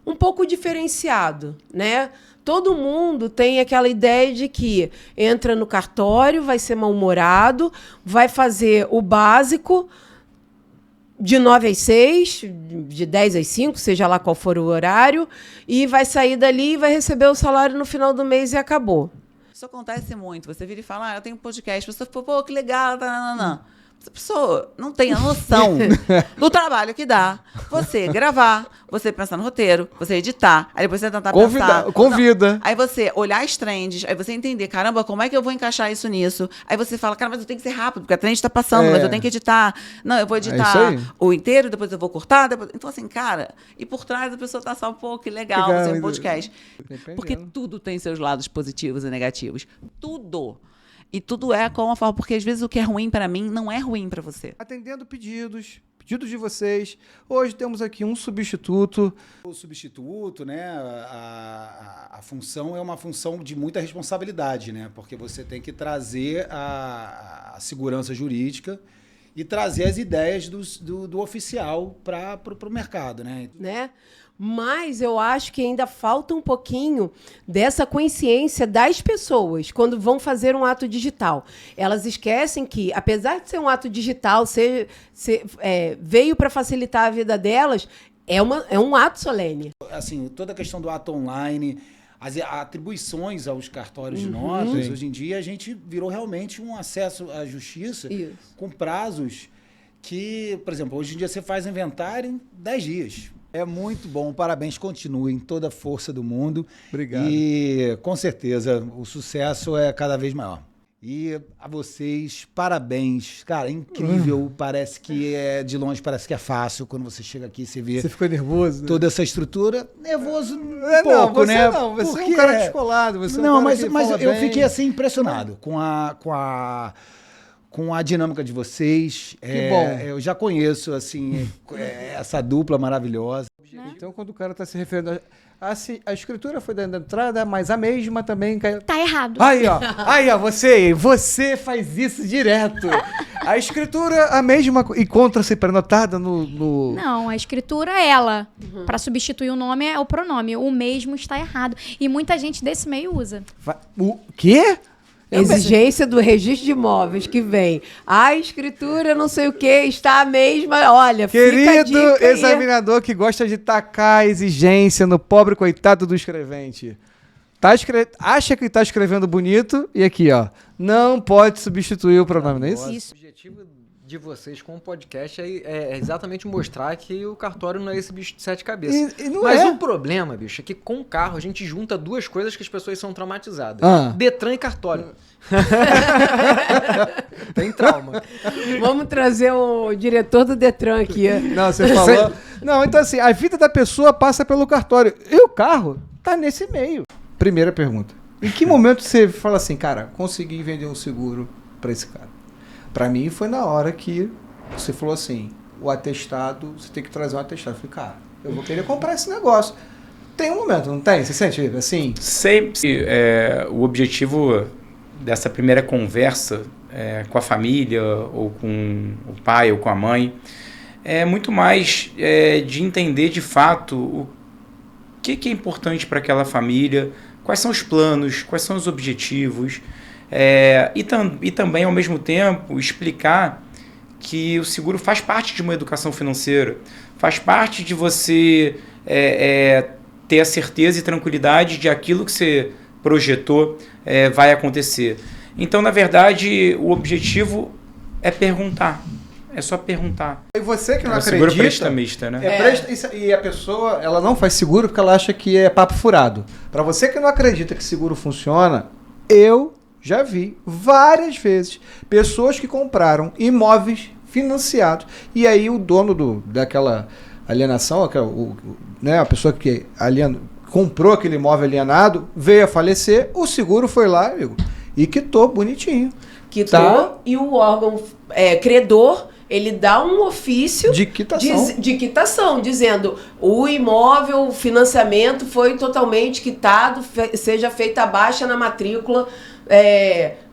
um pouco diferenciado, né? Todo mundo tem aquela ideia de que entra no cartório, vai ser mal-humorado, vai fazer o básico de 9 às 6, de 10 às 5, seja lá qual for o horário, e vai sair dali e vai receber o salário no final do mês e acabou. Isso acontece muito. Você vira e fala, eu tenho um podcast. Você fala, pô, que legal, Essa pessoa não tem a noção do trabalho que dá você gravar, você pensar no roteiro, você editar, aí depois você tentar pensar... Convida. Não, aí você olhar as trends, aí você entender, caramba, como é que eu vou encaixar isso nisso? Aí você fala, cara, mas eu tenho que ser rápido, porque a trend tá passando, mas eu tenho que editar. Não, eu vou editar o inteiro, depois eu vou cortar. Depois... Então, assim, cara, e por trás a pessoa tá só, pô, que legal, fazer um podcast. Porque tudo tem seus lados positivos e negativos. Tudo. E tudo é com uma forma, porque às vezes o que é ruim para mim não é ruim para você. Atendendo pedidos de vocês. Hoje temos aqui um substituto. O substituto, né, a função é uma função de muita responsabilidade, né? Porque você tem que trazer a segurança jurídica e trazer as ideias do oficial para o mercado, né? Mas eu acho que ainda falta um pouquinho dessa consciência das pessoas quando vão fazer um ato digital. Elas esquecem que, apesar de ser um ato digital, veio para facilitar a vida delas, é um ato solene. Assim, toda a questão do ato online, as atribuições aos cartórios de notas, hoje em dia a gente virou realmente um acesso à justiça com prazos que, por exemplo, hoje em dia você faz inventário em 10 dias. É muito bom, parabéns, continuem, toda a força do mundo. Obrigado. E com certeza o sucesso é cada vez maior. E a vocês, parabéns. Cara, é incrível, parece que de longe parece que é fácil quando você chega aqui e você vê... Você ficou nervoso? Né? Toda essa estrutura, nervoso pouco, né? Não, você é um cara descolado. Você não, mas eu fiquei assim impressionado com a dinâmica de vocês. Que bom. Eu já conheço, assim, essa dupla maravilhosa. Então, quando o cara está se referindo... A escritura foi dando entrada, mas a mesma também... Tá errado. Aí, ó, você faz isso direto. A escritura, a mesma... Encontra-se prenotada no... Não, a escritura, ela. Para substituir o nome, é o pronome. O mesmo está errado. E muita gente desse meio usa. O quê? Exigência do registro de imóveis que vem. A escritura, não sei o que, está a mesma. Olha, querido fica a dica examinador que gosta de tacar exigência no pobre coitado do escrevente. Acha que está escrevendo bonito e aqui, ó, não pode substituir o pronome, não é isso? O objetivo de vocês com o podcast é exatamente mostrar que o cartório não é esse bicho de 7 cabeças. Mas o problema, bicho, é que com o carro a gente junta duas coisas que as pessoas são traumatizadas. Detran e cartório. Tem trauma. Vamos trazer o diretor do Detran aqui. Não, você falou... Não, então assim, a vida da pessoa passa pelo cartório. E o carro tá nesse meio. Primeira pergunta. Em que momento você fala assim, cara, consegui vender um seguro para esse cara? Para mim foi na hora que você falou assim, o atestado, você tem que trazer um atestado. Eu falei, cara, eu vou querer comprar esse negócio. Tem um momento, não tem? Você sente assim? Sempre. O objetivo dessa primeira conversa com a família, ou com o pai, ou com a mãe, é muito mais de entender de fato o que é importante para aquela família, quais são os planos, quais são os objetivos, e também, ao mesmo tempo, explicar que o seguro faz parte de uma educação financeira, faz parte de você ter a certeza e tranquilidade de aquilo que você projetou vai acontecer. Então, na verdade, o objetivo é perguntar. É só perguntar. E você que não acredita... Seguro prestamista, né? E a pessoa, ela não faz seguro porque ela acha que é papo furado. Para você que não acredita que seguro funciona, eu já vi várias vezes pessoas que compraram imóveis financiados e aí o dono daquela alienação, a pessoa que comprou aquele imóvel alienado, veio a falecer, o seguro foi lá, amigo, e quitou bonitinho. Quitou, e o órgão credor, ele dá um ofício de quitação, dizendo o imóvel, o financiamento foi totalmente quitado, seja feita a baixa na matrícula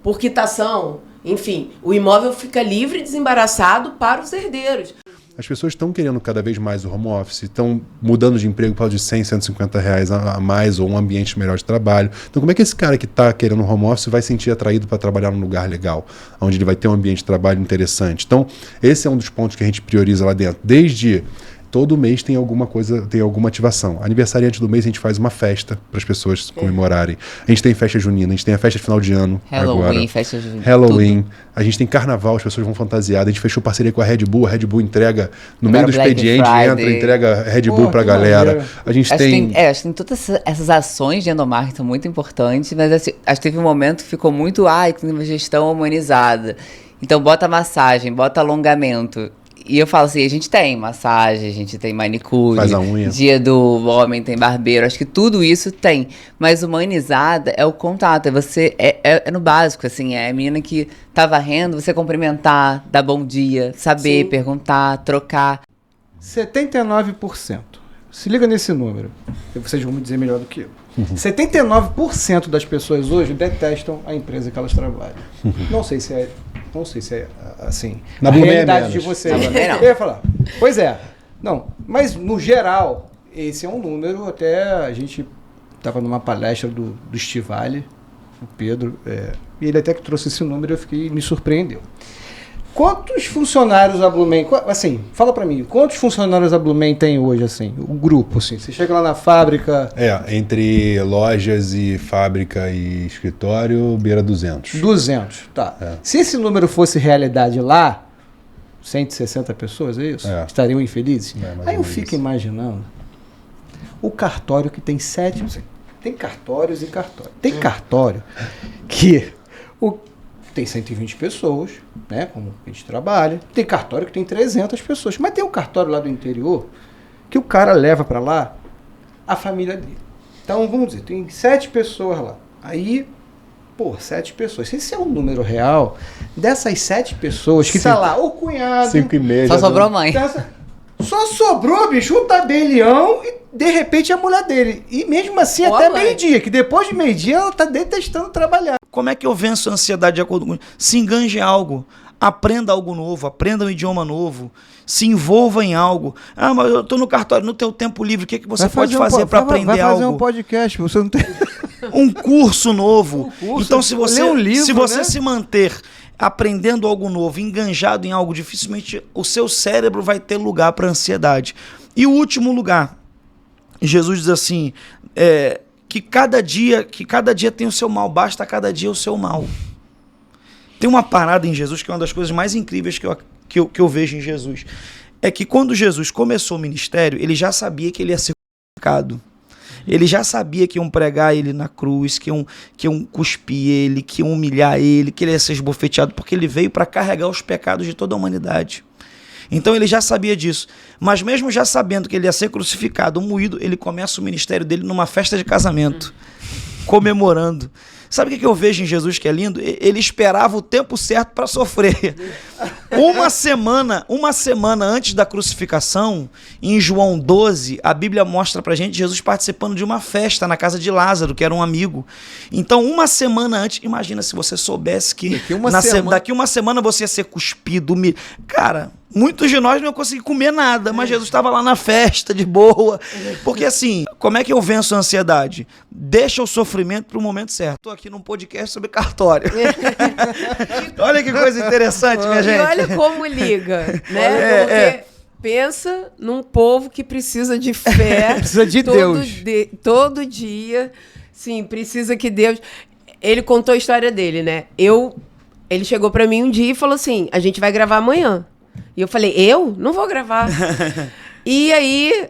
por quitação. Enfim, o imóvel fica livre e desembaraçado para os herdeiros. As pessoas estão querendo cada vez mais o home office, estão mudando de emprego para de 100, 150 reais a mais, ou um ambiente melhor de trabalho. Então como é que esse cara que está querendo home office vai se sentir atraído para trabalhar num lugar legal, onde ele vai ter um ambiente de trabalho interessante? Então esse é um dos pontos que a gente prioriza lá dentro, desde todo mês tem alguma coisa, tem alguma ativação. Aniversariante do mês a gente faz uma festa para as pessoas comemorarem. A gente tem festa junina, a gente tem a festa de final de ano agora. Festa junina. Halloween. Tudo. A gente tem carnaval, as pessoas vão fantasiadas. A gente fechou parceria com a Red Bull entrega no meio do expediente, entrega Red Bull pra galera. A gente acho que tem todas essas ações de endomarketing são muito importantes, mas assim, acho que teve um momento que ficou muito, tem uma gestão humanizada. Então bota massagem, bota alongamento. E eu falo assim, a gente tem massagem, a gente tem manicure, faz a unha. Dia do homem tem barbeiro, acho que tudo isso tem. Mas humanizada é o contato, é no básico, assim, é a menina que tá varrendo, você cumprimentar, dar bom dia, saber, perguntar, trocar. 79%. Se liga nesse número, vocês vão me dizer melhor do que eu. 79% das pessoas hoje detestam a empresa que elas trabalham. Não sei se é assim, na a realidade realidade de vocês. Eu ia falar, pois é. Não, mas no geral, esse é um número, até a gente estava numa palestra do Stivali, o Pedro, e ele até que trouxe esse número e me surpreendeu. Quantos funcionários a Blumen, assim, fala pra mim, quantos funcionários a Blumen tem hoje, assim, o grupo, assim, você chega lá na fábrica... Entre lojas e fábrica e escritório, beira 200. 200, tá. Se esse número fosse realidade lá, 160 pessoas, é isso? Estariam infelizes? Aí eu fico imaginando o cartório que tem 7... Tem cartórios e cartórios. Tem cartório que... Tem 120 pessoas, né, como a gente trabalha. Tem cartório que tem 300 pessoas. Mas tem um cartório lá do interior que o cara leva para lá a família dele. Então, vamos dizer, tem 7 pessoas lá. Aí, 7 pessoas. Se esse é um número real, dessas 7 pessoas que tá lá, o cunhado... 5,5. Só sobrou a mãe. Só sobrou, bicho, o tabelião e, de repente, a mulher dele. E mesmo assim, até meio-dia, que depois de meio-dia ela tá detestando trabalhar. Como é que eu venço a ansiedade de acordo com isso? Se enganje em algo, aprenda algo novo, aprenda um idioma novo, se envolva em algo. Mas eu tô no cartório, no teu tempo livre, o que você pode fazer para aprender algo? Vai fazer um podcast, você não tem... Um curso novo. Então, se você se manter aprendendo algo novo, enganjado em algo, dificilmente o seu cérebro vai ter lugar para ansiedade. E o último lugar, Jesus diz assim, que cada dia tem o seu mal, basta cada dia o seu mal. Tem uma parada em Jesus que é uma das coisas mais incríveis que eu vejo em Jesus. É que quando Jesus começou o ministério, ele já sabia que ele ia ser crucificado. Ele já sabia que iam pregar ele na cruz, que iam cuspir ele, que iam humilhar ele, que ele ia ser esbofeteado, porque ele veio para carregar os pecados de toda a humanidade. Então ele já sabia disso. Mas mesmo já sabendo que ele ia ser crucificado, moído, ele começa o ministério dele numa festa de casamento, comemorando. Sabe o que eu vejo em Jesus que é lindo? Ele esperava o tempo certo para sofrer. Uma semana antes da crucificação, em João 12, a Bíblia mostra pra gente Jesus participando de uma festa na casa de Lázaro, que era um amigo. Então, uma semana antes, imagina se você soubesse que daqui uma semana você ia ser cuspido. Cara, muitos de nós não iam conseguir comer nada, mas Jesus estava lá na festa, de boa. Porque assim, como é que eu venço a ansiedade? Deixa o sofrimento para o momento certo. Estou aqui num podcast sobre cartório. Olha que coisa interessante, minha gente. E olha como liga, né? Porque pensa num povo que precisa de fé. Precisa de Deus. Todo dia. Sim, precisa que Deus... Ele contou a história dele, né? Ele chegou para mim um dia e falou assim, a gente vai gravar amanhã. E eu falei, eu? Não vou gravar. E aí,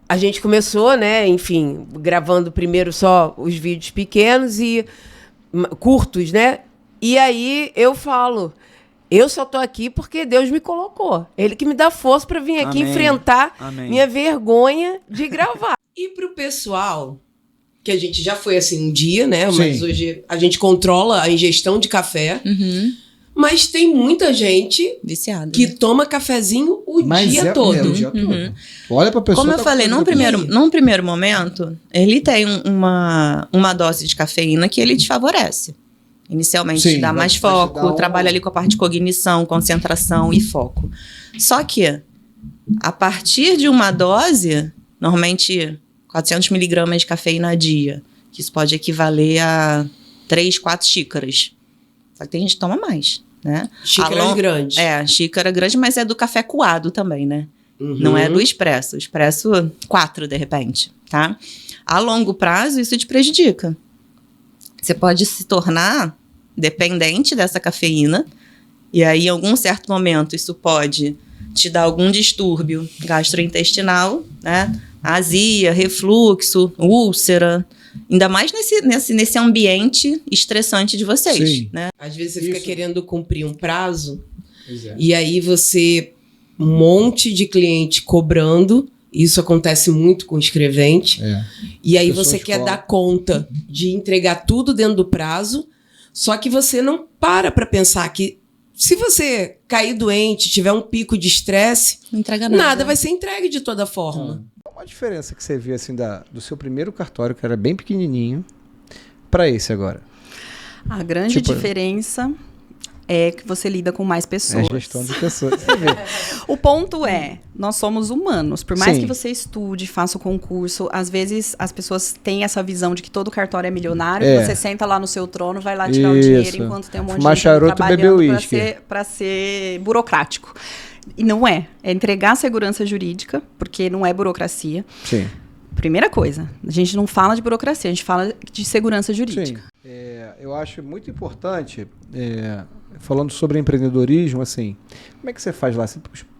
a gente começou, né, enfim, gravando primeiro só os vídeos pequenos e curtos, né? E aí eu falo, eu só tô aqui porque Deus me colocou. Ele que me dá força para vir aqui enfrentar minha vergonha de gravar. E pro pessoal, que a gente já foi assim um dia, né? Mas hoje a gente controla a ingestão de café. Uhum. Mas tem muita gente viciada que toma cafezinho o dia todo. O dia todo. Olha pra pessoa. Como eu falei, num primeiro momento, ele tem uma dose de cafeína que ele te favorece. Inicialmente te dá mais foco, trabalha ali com a parte de cognição, concentração e foco. Só que, a partir de uma dose, normalmente 400 miligramas de cafeína a dia, que isso pode equivaler a 3, 4 xícaras. Só que tem gente que toma mais, né? Xícara grande. Xícara grande, mas é do café coado também, né? Não é do Expresso. Expresso 4, de repente, tá? A longo prazo, isso te prejudica. Você pode se tornar dependente dessa cafeína, e aí, em algum certo momento, isso pode te dar algum distúrbio gastrointestinal, né? Azia, refluxo, úlcera, ainda mais nesse ambiente estressante de vocês, né? Às vezes você fica querendo cumprir um prazo, e aí você, um monte de cliente cobrando, isso acontece muito com escrevente, e aí você quer dar conta de entregar tudo dentro do prazo, só que você não para pensar que se você cair doente, tiver um pico de estresse, não entrega nada vai ser entregue de toda forma. Qual a diferença que você vê assim do seu primeiro cartório, que era bem pequenininho, para esse agora? A grande diferença é que você lida com mais pessoas. É gestão de pessoas. O ponto é, nós somos humanos. Por mais que você estude, faça o concurso, às vezes as pessoas têm essa visão de que todo cartório é milionário, você senta lá no seu trono, vai lá tirar o dinheiro, enquanto tem um monte de gente trabalhando para ser burocrático. E não é. É entregar a segurança jurídica, porque não é burocracia. Sim. Primeira coisa, a gente não fala de burocracia, a gente fala de segurança jurídica. Sim. Eu acho muito importante, falando sobre empreendedorismo, assim, como é que você faz lá? Você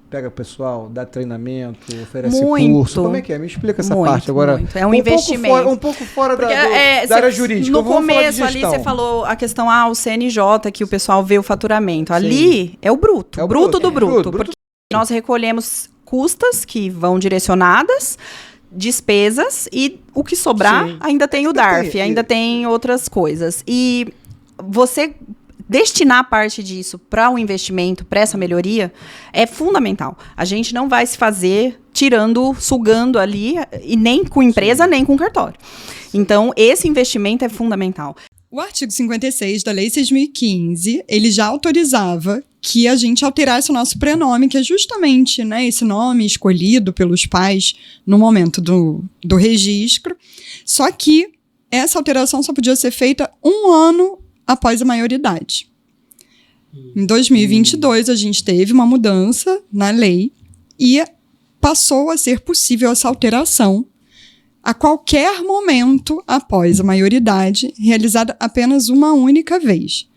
pega o pessoal, dá treinamento, oferece curso? Como é que é? Me explica essa parte agora. Muito. É um investimento. Um pouco fora da área jurídica. No começo ali você falou a questão, o CNJ, que o pessoal vê o faturamento. Ali é o bruto. É o bruto do bruto. Porque nós recolhemos custas que vão direcionadas, despesas, e o que sobrar ainda tem o DARF, ainda tem outras coisas. E você destinar parte disso para o investimento, para essa melhoria, é fundamental. A gente não vai se fazer sugando ali, e nem com empresa, nem com cartório. Então, esse investimento é fundamental. O artigo 56 da Lei 6.015, ele já autorizava que a gente alterasse o nosso prenome, que é justamente, né, esse nome escolhido pelos pais no momento do registro. Só que essa alteração só podia ser feita 1 ano após a maioridade. Em 2022, a gente teve uma mudança na lei e passou a ser possível essa alteração a qualquer momento após a maioridade, realizada apenas uma única vez.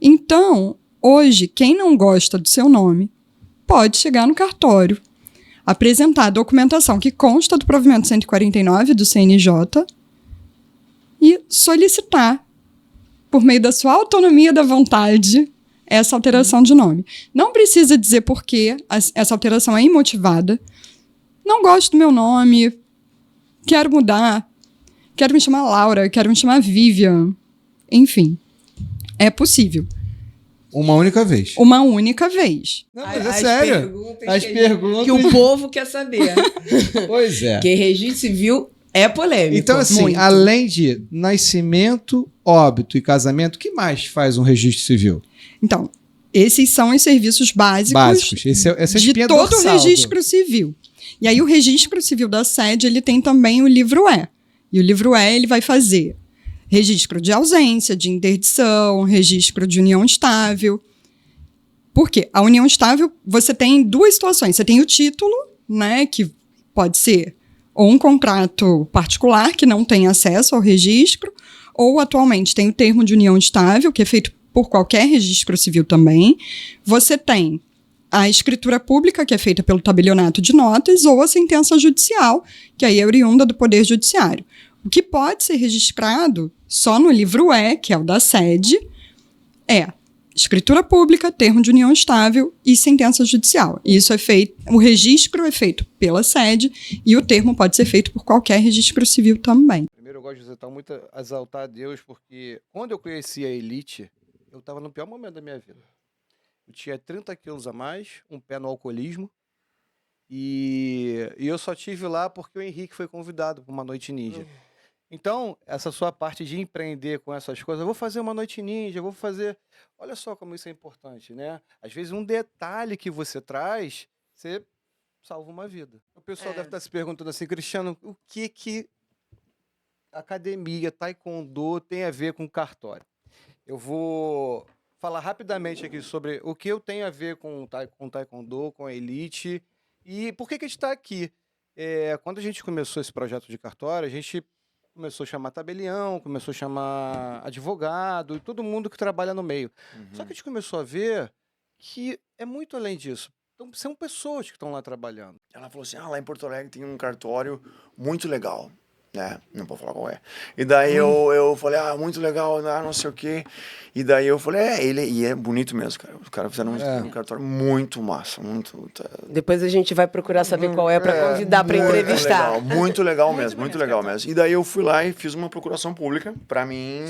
Então, hoje, quem não gosta do seu nome pode chegar no cartório, apresentar a documentação que consta do provimento 149 do CNJ e solicitar, por meio da sua autonomia da vontade, essa alteração de nome. Não precisa dizer por quê, essa alteração é imotivada. Não gosto do meu nome, quero mudar, quero me chamar Laura, quero me chamar Vivian. Enfim, é possível. Uma única vez. Uma única vez. Não, mas é sério. As perguntas que o povo quer saber. Pois é. Porque registro civil é polêmico. Então, assim, além de nascimento, óbito e casamento, o que mais faz um registro civil? Então, esses são os serviços básicos essa de todo o registro civil. E aí o registro civil da sede, ele tem também o livro E. E o livro E, ele vai fazer registro de ausência, de interdição, registro de união estável. Por quê? A união estável, você tem 2 situações. Você tem o título, né, que pode ser ou um contrato particular, que não tem acesso ao registro, ou atualmente tem o termo de união estável, que é feito por qualquer registro civil também. Você tem a escritura pública, que é feita pelo tabelionato de notas, ou a sentença judicial, que aí é oriunda do Poder Judiciário. O que pode ser registrado só no livro E, que é o da sede, é escritura pública, termo de união estável e sentença judicial. Isso é feito, o registro é feito pela sede e o termo pode ser feito por qualquer registro civil também. Primeiro, eu gosto de muito exaltar a Deus, porque quando eu conheci a Elite, eu estava no pior momento da minha vida. Eu tinha 30 quilos a mais, um pé no alcoolismo, e eu só tive lá porque o Henrique foi convidado para uma noite ninja. Então, essa sua parte de empreender com essas coisas, eu vou fazer uma noite ninja, eu vou fazer... Olha só como isso é importante, né? Às vezes um detalhe que você traz, você salva uma vida. O pessoal deve estar se perguntando assim, Cristiano, o que academia, taekwondo tem a ver com cartório? Eu vou falar rapidamente aqui sobre o que eu tenho a ver com taekwondo, com a Elite E por que a gente está aqui? Quando a gente começou esse projeto de cartório, a gente começou a chamar tabelião, começou a chamar advogado e todo mundo que trabalha no meio. Só que a gente começou a ver que é muito além disso. Então, são pessoas que estão lá trabalhando. Ela falou assim, lá em Porto Alegre tem um cartório muito legal, né? Não vou falar qual é. E daí eu falei, muito legal, não sei o quê. E daí eu falei, e é bonito mesmo, cara. Os caras fizeram um cartório muito massa, muito... Depois a gente vai procurar saber qual é para convidar para entrevistar. Muito legal mesmo, muito legal mesmo. E daí eu fui lá e fiz uma procuração pública para mim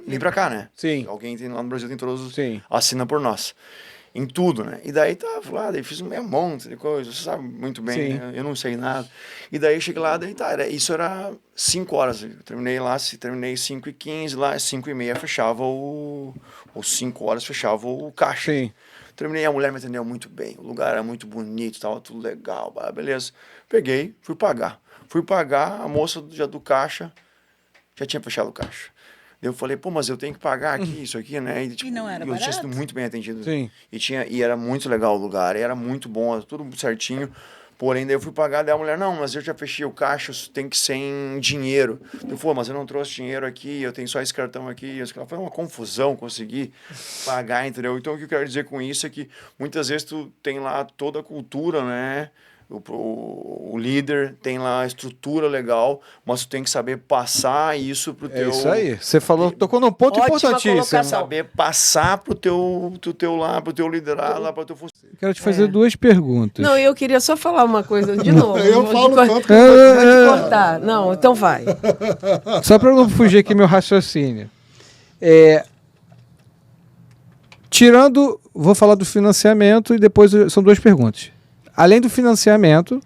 vir para cá, né? Sim. Alguém tem, lá no Brasil tem todos, assina por nós. Em tudo, né? E daí daí fiz um monte de coisa, você sabe muito bem, né? Eu não sei nada. E daí cheguei lá, isso era 5 horas, eu terminei lá, terminei 5h15, lá 5h30 fechava ou 5 horas fechava o caixa. Sim. Terminei, a mulher me atendeu muito bem, o lugar era muito bonito, tava tudo legal, beleza. Peguei, fui pagar, a moça já do caixa já tinha fechado o caixa. Eu falei, mas eu tenho que pagar aqui, isso aqui, né? E não era eu barato? tinha sido muito bem atendido. Sim. E era muito legal o lugar, era muito bom, tudo certinho. Porém, daí eu fui pagar, daí a mulher, não, mas eu já fechei o caixa, tem que ser em dinheiro. Eu falei, mas eu não trouxe dinheiro aqui, eu tenho só esse cartão aqui. Foi uma confusão conseguir pagar, entendeu? Então, o que eu quero dizer com isso é que muitas vezes tu tem lá toda a cultura, né? O líder tem lá a estrutura legal, mas tu tem que saber passar isso pro teu... É isso aí. Você tocou num ponto importantíssimo. Saber passar pro teu liderado, lá pro teu funcionário. Quero te fazer 2 perguntas. Não, eu queria só falar uma coisa de novo. Eu falo tanto que eu vou te cortar. Não, então vai. Só para não fugir aqui meu raciocínio. Vou falar do financiamento e depois são 2 perguntas. Além do financiamento,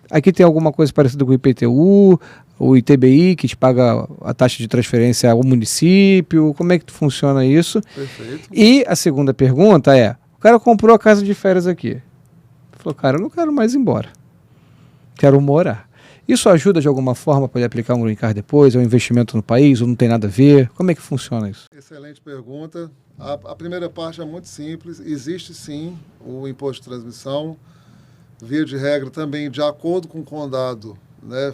aqui tem alguma coisa parecida com o IPTU, o ITBI, que te paga a taxa de transferência ao município. Como é que funciona isso? Perfeito. E a segunda pergunta o cara comprou a casa de férias aqui. Falou, cara, eu não quero mais ir embora. Quero morar. Isso ajuda de alguma forma para ele aplicar um green card depois? É um investimento no país ou não tem nada a ver? Como é que funciona isso? Excelente pergunta. A primeira parte é muito simples. Existe sim o imposto de transmissão. Via de regra também, de acordo com o condado, né,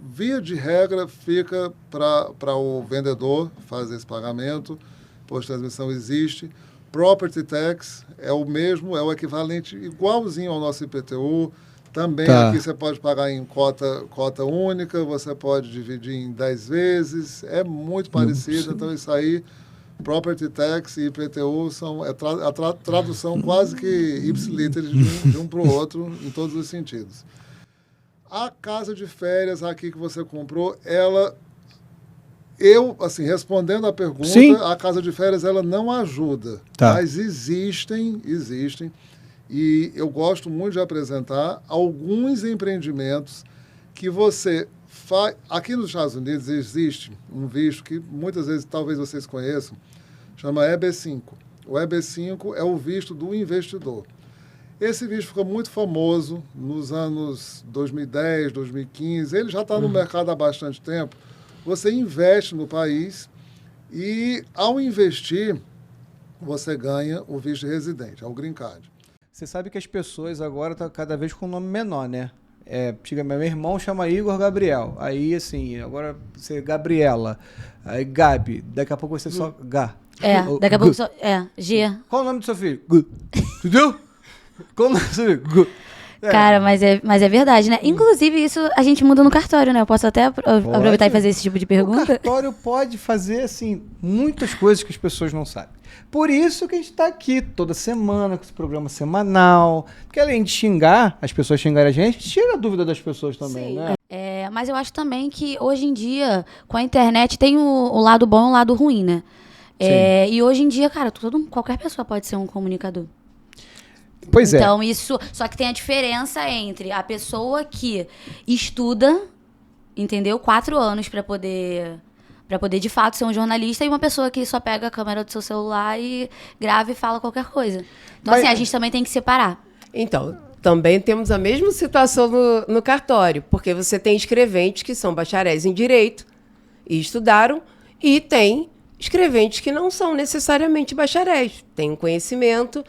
via de regra fica para o vendedor fazer esse pagamento. Imposto de transmissão existe. Property tax é o mesmo, é o equivalente igualzinho ao nosso IPTU. Também aqui você pode pagar em cota única, você pode dividir em 10 vezes, é muito parecido. Então isso aí, Property Tax e IPTU são a tradução quase que ipsiliteris de um para o outro, em todos os sentidos. A casa de férias aqui que você comprou, respondendo à pergunta, a casa de férias ela não ajuda, mas existem, e eu gosto muito de apresentar alguns empreendimentos que você faz. Aqui nos Estados Unidos existe um visto que muitas vezes talvez vocês conheçam, chama EB5. O EB5 é o visto do investidor. Esse visto ficou muito famoso nos anos 2010, 2015. Ele já está no mercado há bastante tempo. Você investe no país e, ao investir, você ganha o visto de residente, é o Green Card. Você sabe que as pessoas agora estão cada vez com um nome menor, né? Meu irmão chama Igor Gabriel. Aí, assim, agora você Gabriela. Aí, Gabi. Daqui a pouco você só Gá. Daqui a pouco só... G. Qual o nome do seu filho? Entendeu? Qual o nome do seu filho? Cara, mas é verdade, né? Inclusive, isso a gente muda no cartório, né? Eu posso até aproveitar e fazer esse tipo de pergunta? O cartório pode fazer, assim, muitas coisas que as pessoas não sabem. Por isso que a gente está aqui toda semana, com esse programa semanal. Porque além de xingar, as pessoas xingarem a gente tira a dúvida das pessoas também, né? Mas eu acho também que hoje em dia, com a internet, tem o lado bom e o lado ruim, né? E hoje em dia, cara, qualquer pessoa pode ser um comunicador. Pois então, isso... Só que tem a diferença entre a pessoa que estuda, entendeu? 4 anos para poder de fato ser um jornalista, e uma pessoa que só pega a câmera do seu celular e grava e fala qualquer coisa. Então, assim, a gente também tem que separar. Então, também temos a mesma situação no cartório, porque você tem escreventes que são bacharéis em direito e estudaram, e tem escreventes que não são necessariamente bacharéis, têm um conhecimento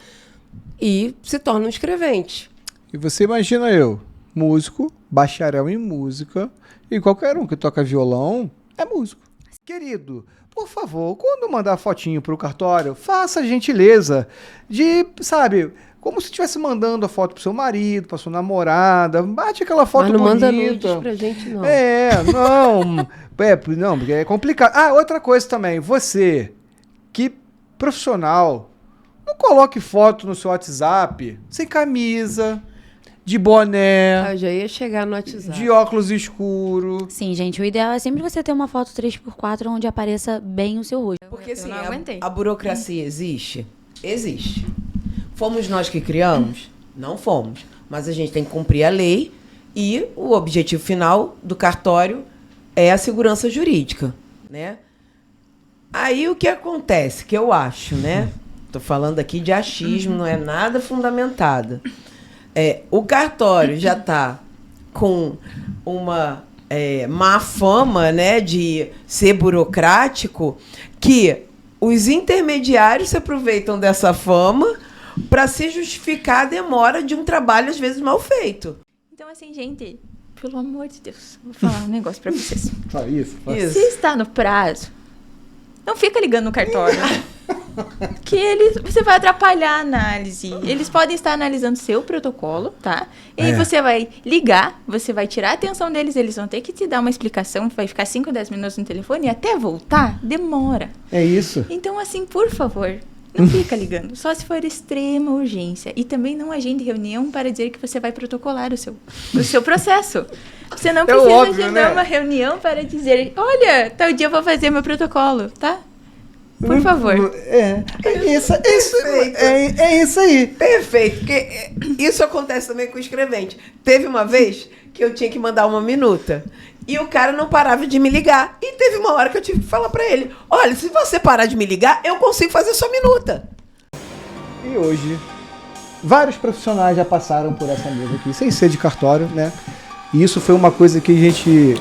e se tornam escreventes. E você imagina eu, músico, bacharel em música, e qualquer um que toca violão é músico. Querido, por favor, quando mandar fotinho pro cartório, faça a gentileza de, sabe, como se estivesse mandando a foto pro seu marido, pra sua namorada, bate aquela foto bonita. Mas não manda nudes pra gente, não. Não, porque é complicado. Ah, outra coisa também, você, que profissional, não coloque foto no seu WhatsApp sem camisa, de boné. Eu já ia chegar no WhatsApp. De óculos escuros. Sim, gente, o ideal é sempre você ter uma foto 3x4 onde apareça bem o seu rosto. Porque assim, não aguentei. a burocracia existe? Existe. Fomos nós que criamos? Não fomos. Mas a gente tem que cumprir a lei e o objetivo final do cartório é a segurança jurídica, né? Aí o que acontece, que eu acho, né? Tô falando aqui de achismo, não é nada fundamentado. O cartório já está com uma má fama, né, de ser burocrático, que os intermediários se aproveitam dessa fama para se justificar a demora de um trabalho, às vezes, mal feito. Então, assim, gente, pelo amor de Deus, vou falar um negócio para vocês. Isso. Se está no prazo, não fica ligando no cartório. Que você vai atrapalhar a análise. Eles podem estar analisando seu protocolo, tá? E aí você vai ligar, você vai tirar a atenção deles, eles vão ter que te dar uma explicação, vai ficar 5, 10 minutos no telefone e até voltar, demora. É isso. Então, assim, por favor, não fica ligando, só se for extrema urgência. E também não agende reunião para dizer que você vai protocolar o seu processo. Você não precisa agendar uma reunião para dizer, olha, tal dia eu vou fazer meu protocolo, tá? Por favor. É isso aí. Perfeito. Porque isso acontece também com o escrevente. Teve uma vez que eu tinha que mandar uma minuta. E o cara não parava de me ligar. E teve uma hora que eu tive que falar pra ele: olha, se você parar de me ligar, eu consigo fazer sua minuta. E hoje, vários profissionais já passaram por essa mesa aqui, sem ser de cartório, né? E isso foi uma coisa que a gente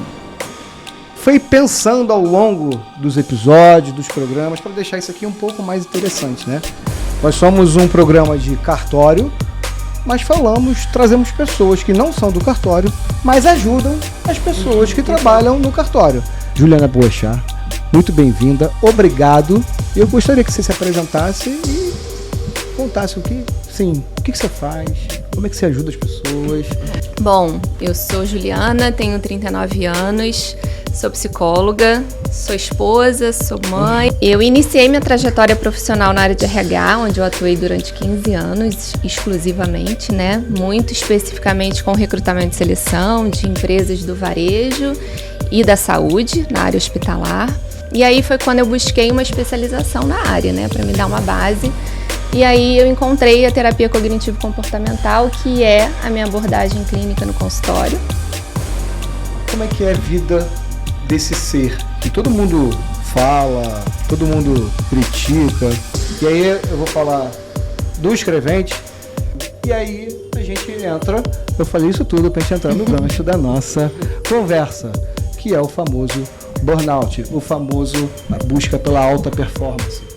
foi pensando ao longo dos episódios, dos programas, para deixar isso aqui um pouco mais interessante, né? Nós somos um programa de cartório, mas trazemos pessoas que não são do cartório, mas ajudam as pessoas que trabalham no cartório. Juliana Boechat, muito bem-vinda, obrigado. Eu gostaria que você se apresentasse e contasse o que você faz, como é que você ajuda as pessoas. Bom, eu sou Juliana, tenho 39 anos, sou psicóloga, sou esposa, sou mãe. Eu iniciei minha trajetória profissional na área de RH, onde eu atuei durante 15 anos, exclusivamente, né? Muito especificamente com recrutamento e seleção de empresas do varejo e da saúde, na área hospitalar. E aí foi quando eu busquei uma especialização na área, né? Para me dar uma base. E aí eu encontrei a terapia cognitivo-comportamental, que é a minha abordagem clínica no consultório. Como é que é a vida desse ser que todo mundo fala, todo mundo critica? E aí eu vou falar do escrevente, e aí a gente entra, eu falei isso tudo pra gente entrar no gancho da nossa conversa, que é o famoso burnout, a busca pela alta performance.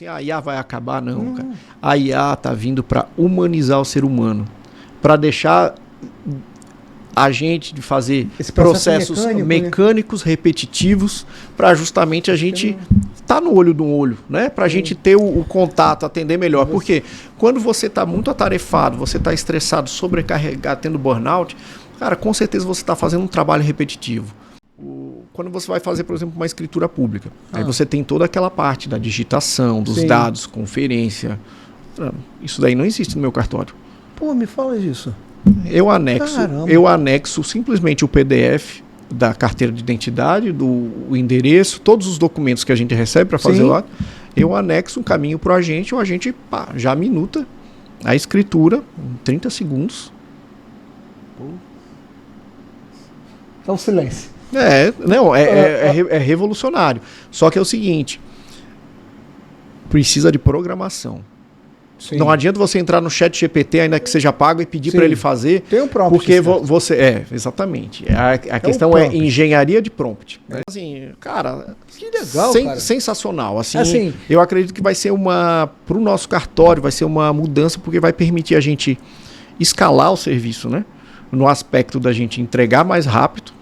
A IA vai acabar, não, cara. A IA tá vindo para humanizar o ser humano, para deixar a gente de fazer processos mecânicos, repetitivos, para justamente a gente tá no olho do olho, né? Para a gente ter o contato, atender melhor. Porque quando você tá muito atarefado, você tá estressado, sobrecarregado, tendo burnout, cara, com certeza você tá fazendo um trabalho repetitivo. Quando você vai fazer, por exemplo, uma escritura pública, aí você tem toda aquela parte da digitação, dos dados, conferência. Isso daí não existe no meu cartório. Pô, me fala disso. Eu anexo simplesmente o PDF da carteira de identidade, do endereço, todos os documentos que a gente recebe para fazer lá. Eu anexo um caminho para o agente, o agente já minuta a escritura em 30 segundos. Então, silêncio. É revolucionário. Só que é o seguinte, precisa de programação. Sim. Não adianta você entrar no chat GPT, ainda que seja pago, e pedir para ele fazer. Tem um prompt. Porque você... exatamente. A questão é engenharia de prompt. Né? Assim, cara... Que legal, cara. Sensacional. Assim, eu acredito que vai ser para o nosso cartório, vai ser uma mudança, porque vai permitir a gente escalar o serviço, né? No aspecto da gente entregar mais rápido,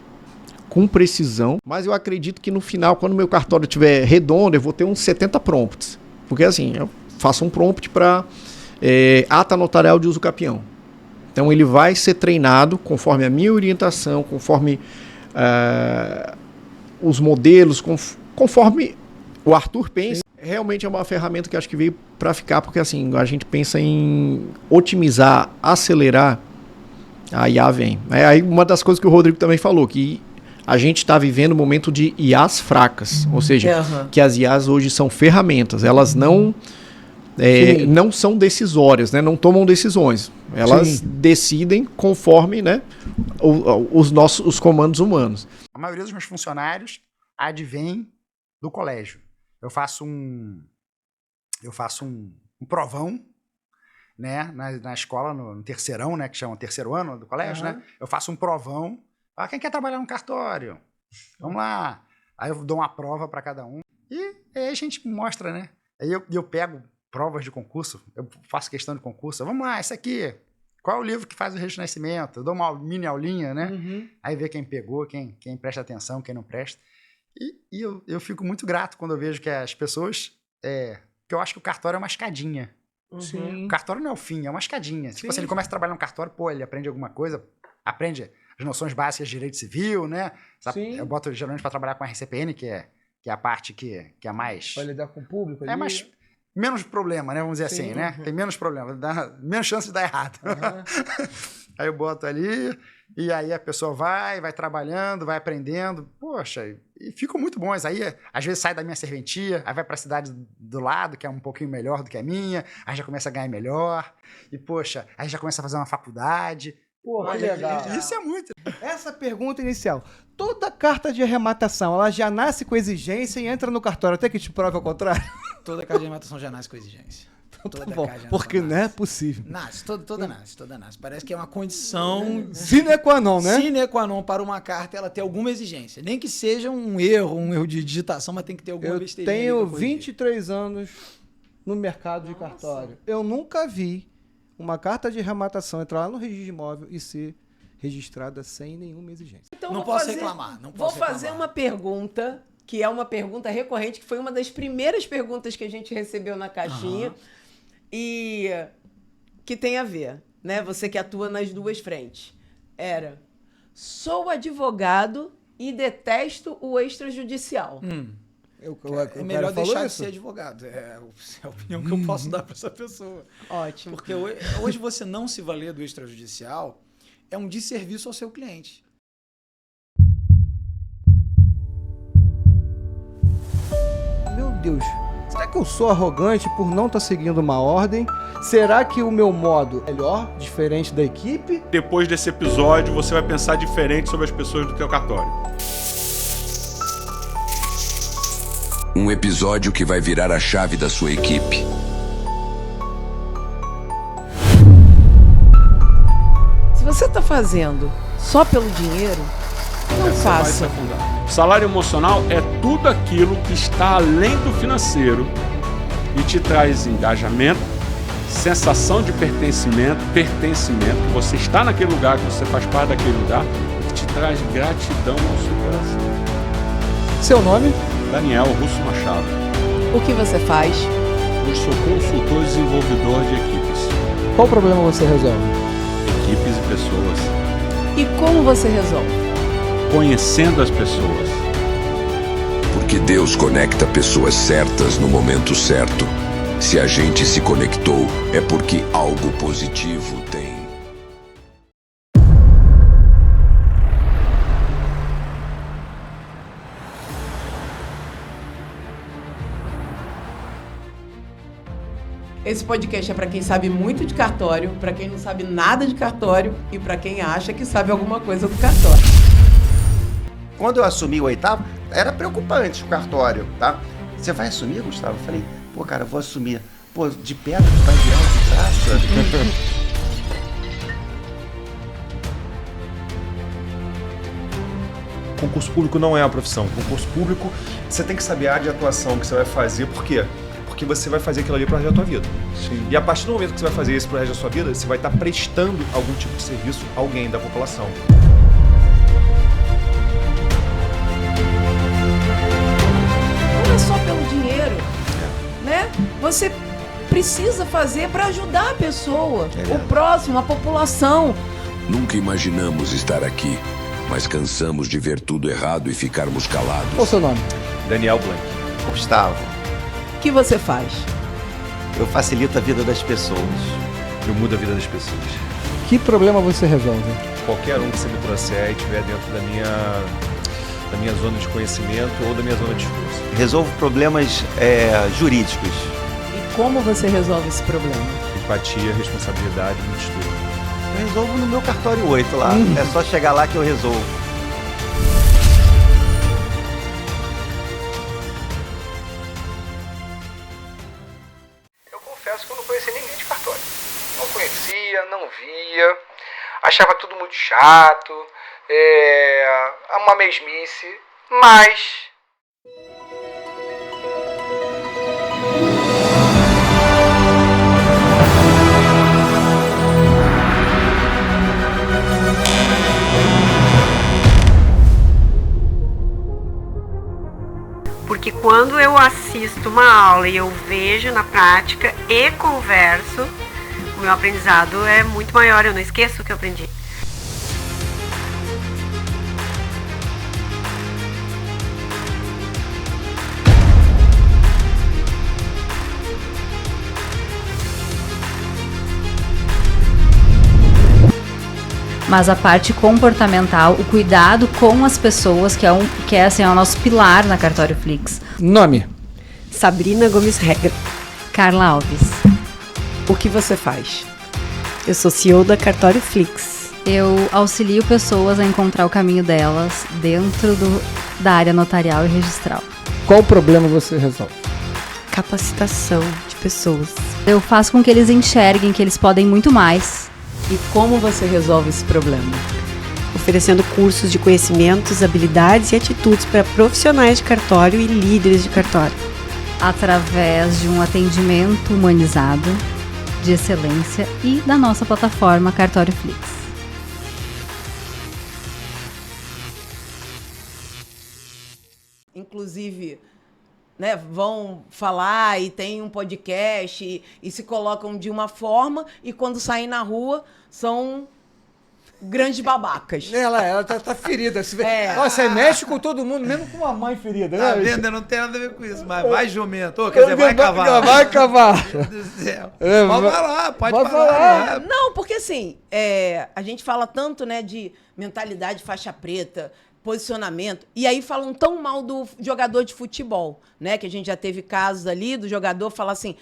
com precisão. Mas eu acredito que no final, quando o meu cartório estiver redondo, eu vou ter uns 70 prompts. Porque assim, eu faço um prompt para ata notarial de uso capião. Então ele vai ser treinado conforme a minha orientação, conforme os modelos, conforme o Arthur pensa. Realmente é uma ferramenta que acho que veio para ficar, porque assim, a gente pensa em otimizar, acelerar, a IA vem. Aí uma das coisas que o Rodrigo também falou, que a gente está vivendo um momento de IAs fracas, ou seja, que as IAs hoje são ferramentas, elas não são decisórias, né? Não tomam decisões, elas decidem conforme, né, os comandos humanos. A maioria dos meus funcionários advém do colégio. Eu faço um provão, né, na escola, no terceirão, né, que chama terceiro ano do colégio, né? Eu faço um provão. Quem quer trabalhar no cartório? Vamos lá. Aí eu dou uma prova para cada um. E aí a gente mostra, né? Aí eu pego provas de concurso, eu faço questão de concurso. Vamos lá, esse aqui. Qual é o livro que faz o Registro de Nascimento? Eu dou uma mini aulinha, né? Aí vê quem pegou, quem presta atenção, quem não presta. E eu fico muito grato quando eu vejo que as pessoas... que eu acho que o cartório é uma escadinha. O cartório não é o fim, é uma escadinha. Tipo assim, ele começa a trabalhar no cartório, ele aprende alguma coisa, aprende as noções básicas de direito civil, né? Eu boto geralmente para trabalhar com a RCPN, que é a parte que é mais... Vai lidar com o público ali? É mais... Menos problema, né? Vamos dizer assim, né? Tem menos problema, menos chance de dar errado. Aí eu boto ali, e aí a pessoa vai trabalhando, vai aprendendo. Poxa, e ficam muito bons. Aí, às vezes, sai da minha serventia, aí vai para a cidade do lado, que é um pouquinho melhor do que a minha, aí já começa a ganhar melhor. E, poxa, aí já começa a fazer uma faculdade. Pô, que legal. Isso é muito. Essa pergunta inicial. Toda carta de arrematação, ela já nasce com exigência e entra no cartório até que te prove ao contrário? Toda carta de arrematação já nasce com exigência. Tá bom, porque não é possível. Nasce, toda nasce. Parece que é uma condição... Sine qua non, né? Sine qua non para uma carta ela ter alguma exigência. Nem que seja um erro de digitação, mas tem que ter alguma besteirinha. Eu tenho 23 anos no mercado de cartório. Eu nunca vi uma carta de arrematação entrar lá no registro de imóvel e ser registrada sem nenhuma exigência. Então, não posso reclamar. Vou fazer uma pergunta, que é uma pergunta recorrente, que foi uma das primeiras perguntas que a gente recebeu na caixinha. E que tem a ver, né? Você que atua nas duas frentes. Sou advogado e detesto o extrajudicial. É melhor deixar de ser advogado. É a opinião que eu posso dar para essa pessoa. Ótimo. Porque hoje você não se valer do extrajudicial é um desserviço ao seu cliente. Meu Deus, será que eu sou arrogante por não estar seguindo uma ordem? Será que o meu modo é melhor, diferente da equipe? Depois desse episódio, você vai pensar diferente sobre as pessoas do teu cartório. Um episódio que vai virar a chave da sua equipe. Se você está fazendo só pelo dinheiro, não faça. Salário emocional é tudo aquilo que está além do financeiro e te traz engajamento, sensação de pertencimento, que você está naquele lugar, que você faz parte daquele lugar, e te traz gratidão ao seu coração. Seu nome? Daniel Russo Machado. O que você faz? Eu sou consultor e desenvolvedor de equipes. Qual problema você resolve? Equipes e pessoas. E como você resolve? Conhecendo as pessoas. Porque Deus conecta pessoas certas no momento certo. Se a gente se conectou, é porque algo positivo tem. Esse podcast é para quem sabe muito de cartório, para quem não sabe nada de cartório e para quem acha que sabe alguma coisa do cartório. Quando eu assumi o 8º, era preocupante o cartório, tá? Você vai assumir, Gustavo? Eu falei, cara, eu vou assumir. Pô, de pedra tu vai virar de praça? Concurso público não é uma profissão. Concurso público, você tem que saber a área de atuação que você vai fazer. Por quê? Porque você vai fazer aquilo ali pro resto da tua vida. Sim. E a partir do momento que você vai fazer isso pro resto da sua vida, você vai estar prestando algum tipo de serviço a alguém da população. Não é só pelo dinheiro, né? Você precisa fazer para ajudar a pessoa, o próximo, a população. Nunca imaginamos estar aqui, mas cansamos de ver tudo errado e ficarmos calados. Qual o seu nome? Daniel Blanc. Gustavo. O que você faz? Eu facilito a vida das pessoas. Eu mudo a vida das pessoas. Que problema você resolve? Qualquer um que você me trouxer e estiver dentro da minha zona de conhecimento ou da minha zona de esforço. Resolvo problemas jurídicos. E como você resolve esse problema? Empatia, responsabilidade, muito estudo. Eu resolvo no meu cartório 8 lá. É só chegar lá que eu resolvo. Eu confesso que eu não conhecia ninguém de cartório. Não conhecia, não via. Achava tudo muito chato. Uma mesmice. Mas... Porque quando eu assisto uma aula e eu vejo na prática e converso, o meu aprendizado é muito maior, eu não esqueço o que eu aprendi. Mas a parte comportamental, o cuidado com as pessoas, que é assim, é o nosso pilar na Cartório Flix. Nome? Sabrina Gomes Regra. Carla Alves. O que você faz? Eu sou CEO da Cartório Flix. Eu auxilio pessoas a encontrar o caminho delas dentro da área notarial e registral. Qual problema você resolve? Capacitação de pessoas. Eu faço com que eles enxerguem que eles podem muito mais. E como você resolve esse problema? Oferecendo cursos de conhecimentos, habilidades e atitudes para profissionais de cartório e líderes de cartório. Através de um atendimento humanizado, de excelência e da nossa plataforma Cartório Flix. Inclusive, né, vão falar e tem um podcast e se colocam de uma forma e quando saem na rua são grandes babacas. Ela tá ferida. Você mexe com todo mundo, mesmo com uma mãe ferida. Tá né? vendo? Não tem nada a ver com isso, mas vai jumento. Quer dizer, vai cavalo. Vai cavalo. Meu Deus do céu. Pode falar, pode falar. Não, porque assim, a gente fala tanto, né, de mentalidade faixa preta, posicionamento, e aí falam tão mal do jogador de futebol, né? Que a gente já teve casos ali do jogador falar assim,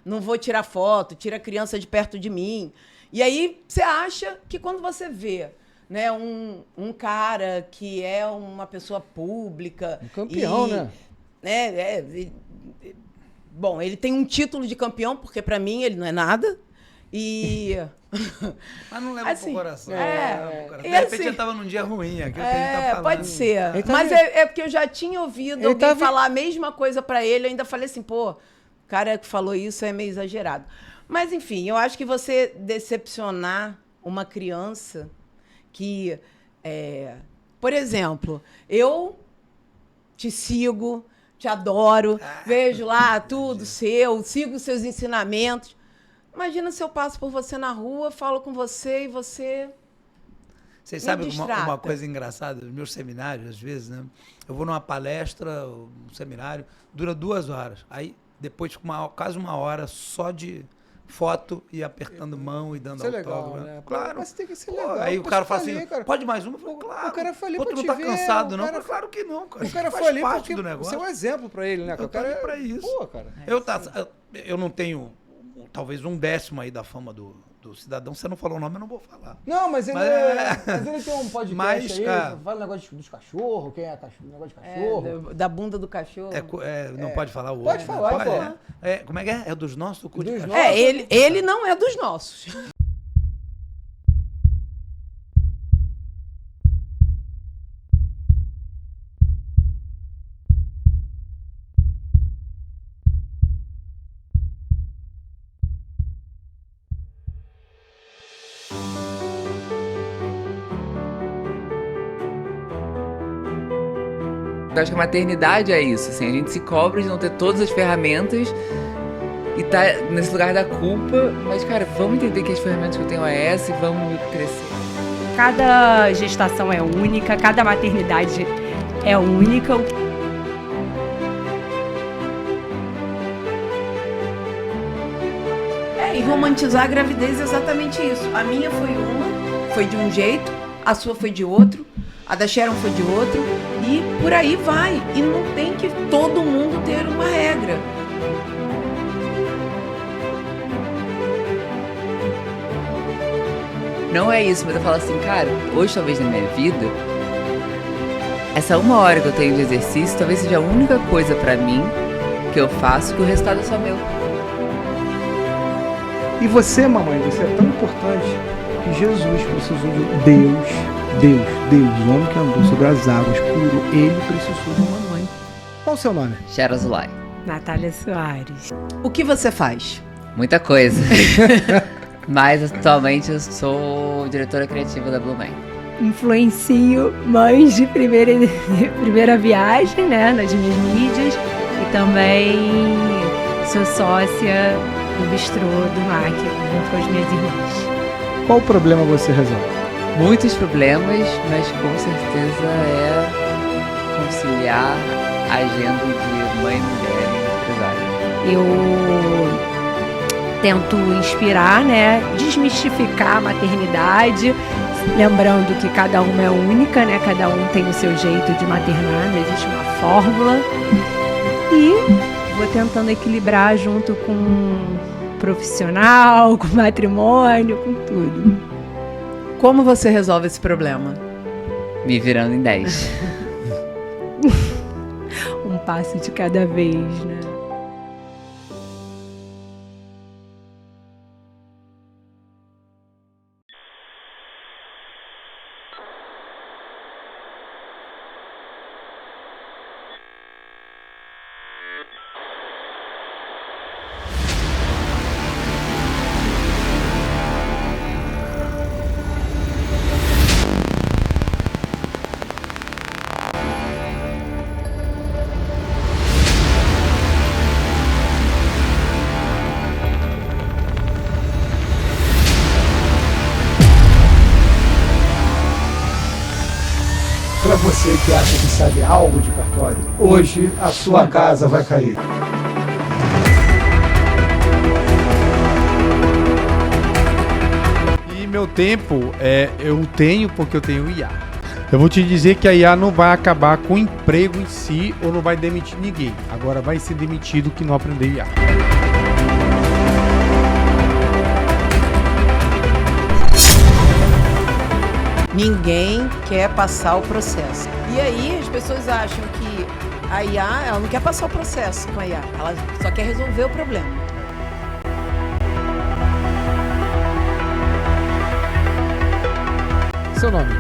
não vou tirar foto, tira a criança de perto de mim. E aí você acha que quando você vê, né, um cara que é uma pessoa pública... Um campeão, Bom, ele tem um título de campeão, porque para mim ele não é nada, e... Mas não leva assim, pro coração. De repente assim, ele tava num dia ruim, aquilo que a gente tá falando. Pode ser. Mas é porque eu já tinha ouvido alguém falar a mesma coisa pra ele, eu ainda falei assim, pô, o cara que falou isso é meio exagerado. Mas, enfim, eu acho que você decepcionar uma criança que... por exemplo, eu te sigo, te adoro, vejo lá tudo seu, sigo seus ensinamentos. Imagina se eu passo por você na rua, falo com você e você... Vocês sabem uma coisa engraçada? Nos meus seminários, às vezes, né? Eu vou numa palestra, um seminário, dura 2 horas. Aí, depois fica quase 1 hora só de foto e apertando mão e dando autógrafo. Né? Claro. Mas tem que ser legal. Aí o cara fala assim, pode mais uma? Eu falo, claro. O cara foi ali outro pra não te tá ver, cansado, não? Claro que não, cara. O cara faz foi ali parte porque do negócio. você é um exemplo pra ele, né? Eu tô ali pra isso. Pô, cara. Eu não tenho talvez 1/10 aí da fama do do cidadão. Você não falou o nome, eu não vou falar. Não, mas ele tem um podcast mas, aí, cara, fala negócio dos cachorros, quem é cachorro, negócio de cachorro. Da bunda do cachorro. Não pode falar o outro. Pode falar, pô. Como é que é? É dos nossos? O cu de cachorro? Ele não é dos nossos. Eu acho que a maternidade é isso, assim, a gente se cobra de não ter todas as ferramentas e tá nesse lugar da culpa, mas, cara, vamos entender que as ferramentas que eu tenho é essa e vamos crescer. Cada gestação é única, cada maternidade é única. E romantizar a gravidez é exatamente isso. A minha foi de um jeito, a sua foi de outro, a da Sharon foi de outro, e por aí vai. E não tem que todo mundo ter uma regra. Não é isso, mas eu falo assim, cara, hoje talvez na minha vida, essa 1 hora que eu tenho de exercício talvez seja a única coisa pra mim que eu faço, que o resultado é só meu. E você, mamãe, você é tão importante que Jesus precisou de Deus, o homem que andou sobre as águas, por ele precisou de uma mãe. Qual o seu nome? Sharon Zulay. Natália Soares. O que você faz? Muita coisa. Mas atualmente eu sou diretora criativa da Blue Man. Influencio mães de primeira viagem, né, nas minhas mídias, e também sou sócia do bistrô do MAC, junto com as minhas irmãs. Qual problema você resolve? Muitos problemas, mas com certeza é conciliar a agenda de mãe, mulher e empresária. Eu tento inspirar, né, desmistificar a maternidade, lembrando que cada uma é única, né, cada um tem o seu jeito de maternar, não existe uma fórmula. E vou tentando equilibrar junto com profissional, com matrimônio, com tudo. Como você resolve esse problema? Me virando em 10. Um passo de cada vez, né? Para você que acha que sabe algo de cartório, hoje a sua casa vai cair. E meu tempo eu tenho porque eu tenho IA. Eu vou te dizer que a IA não vai acabar com o emprego em si ou não vai demitir ninguém. Agora vai ser demitido que não aprender IA. Ninguém quer passar o processo. E aí as pessoas acham que a IA, ela não quer passar o processo com a IA, ela só quer resolver o problema. Seu nome?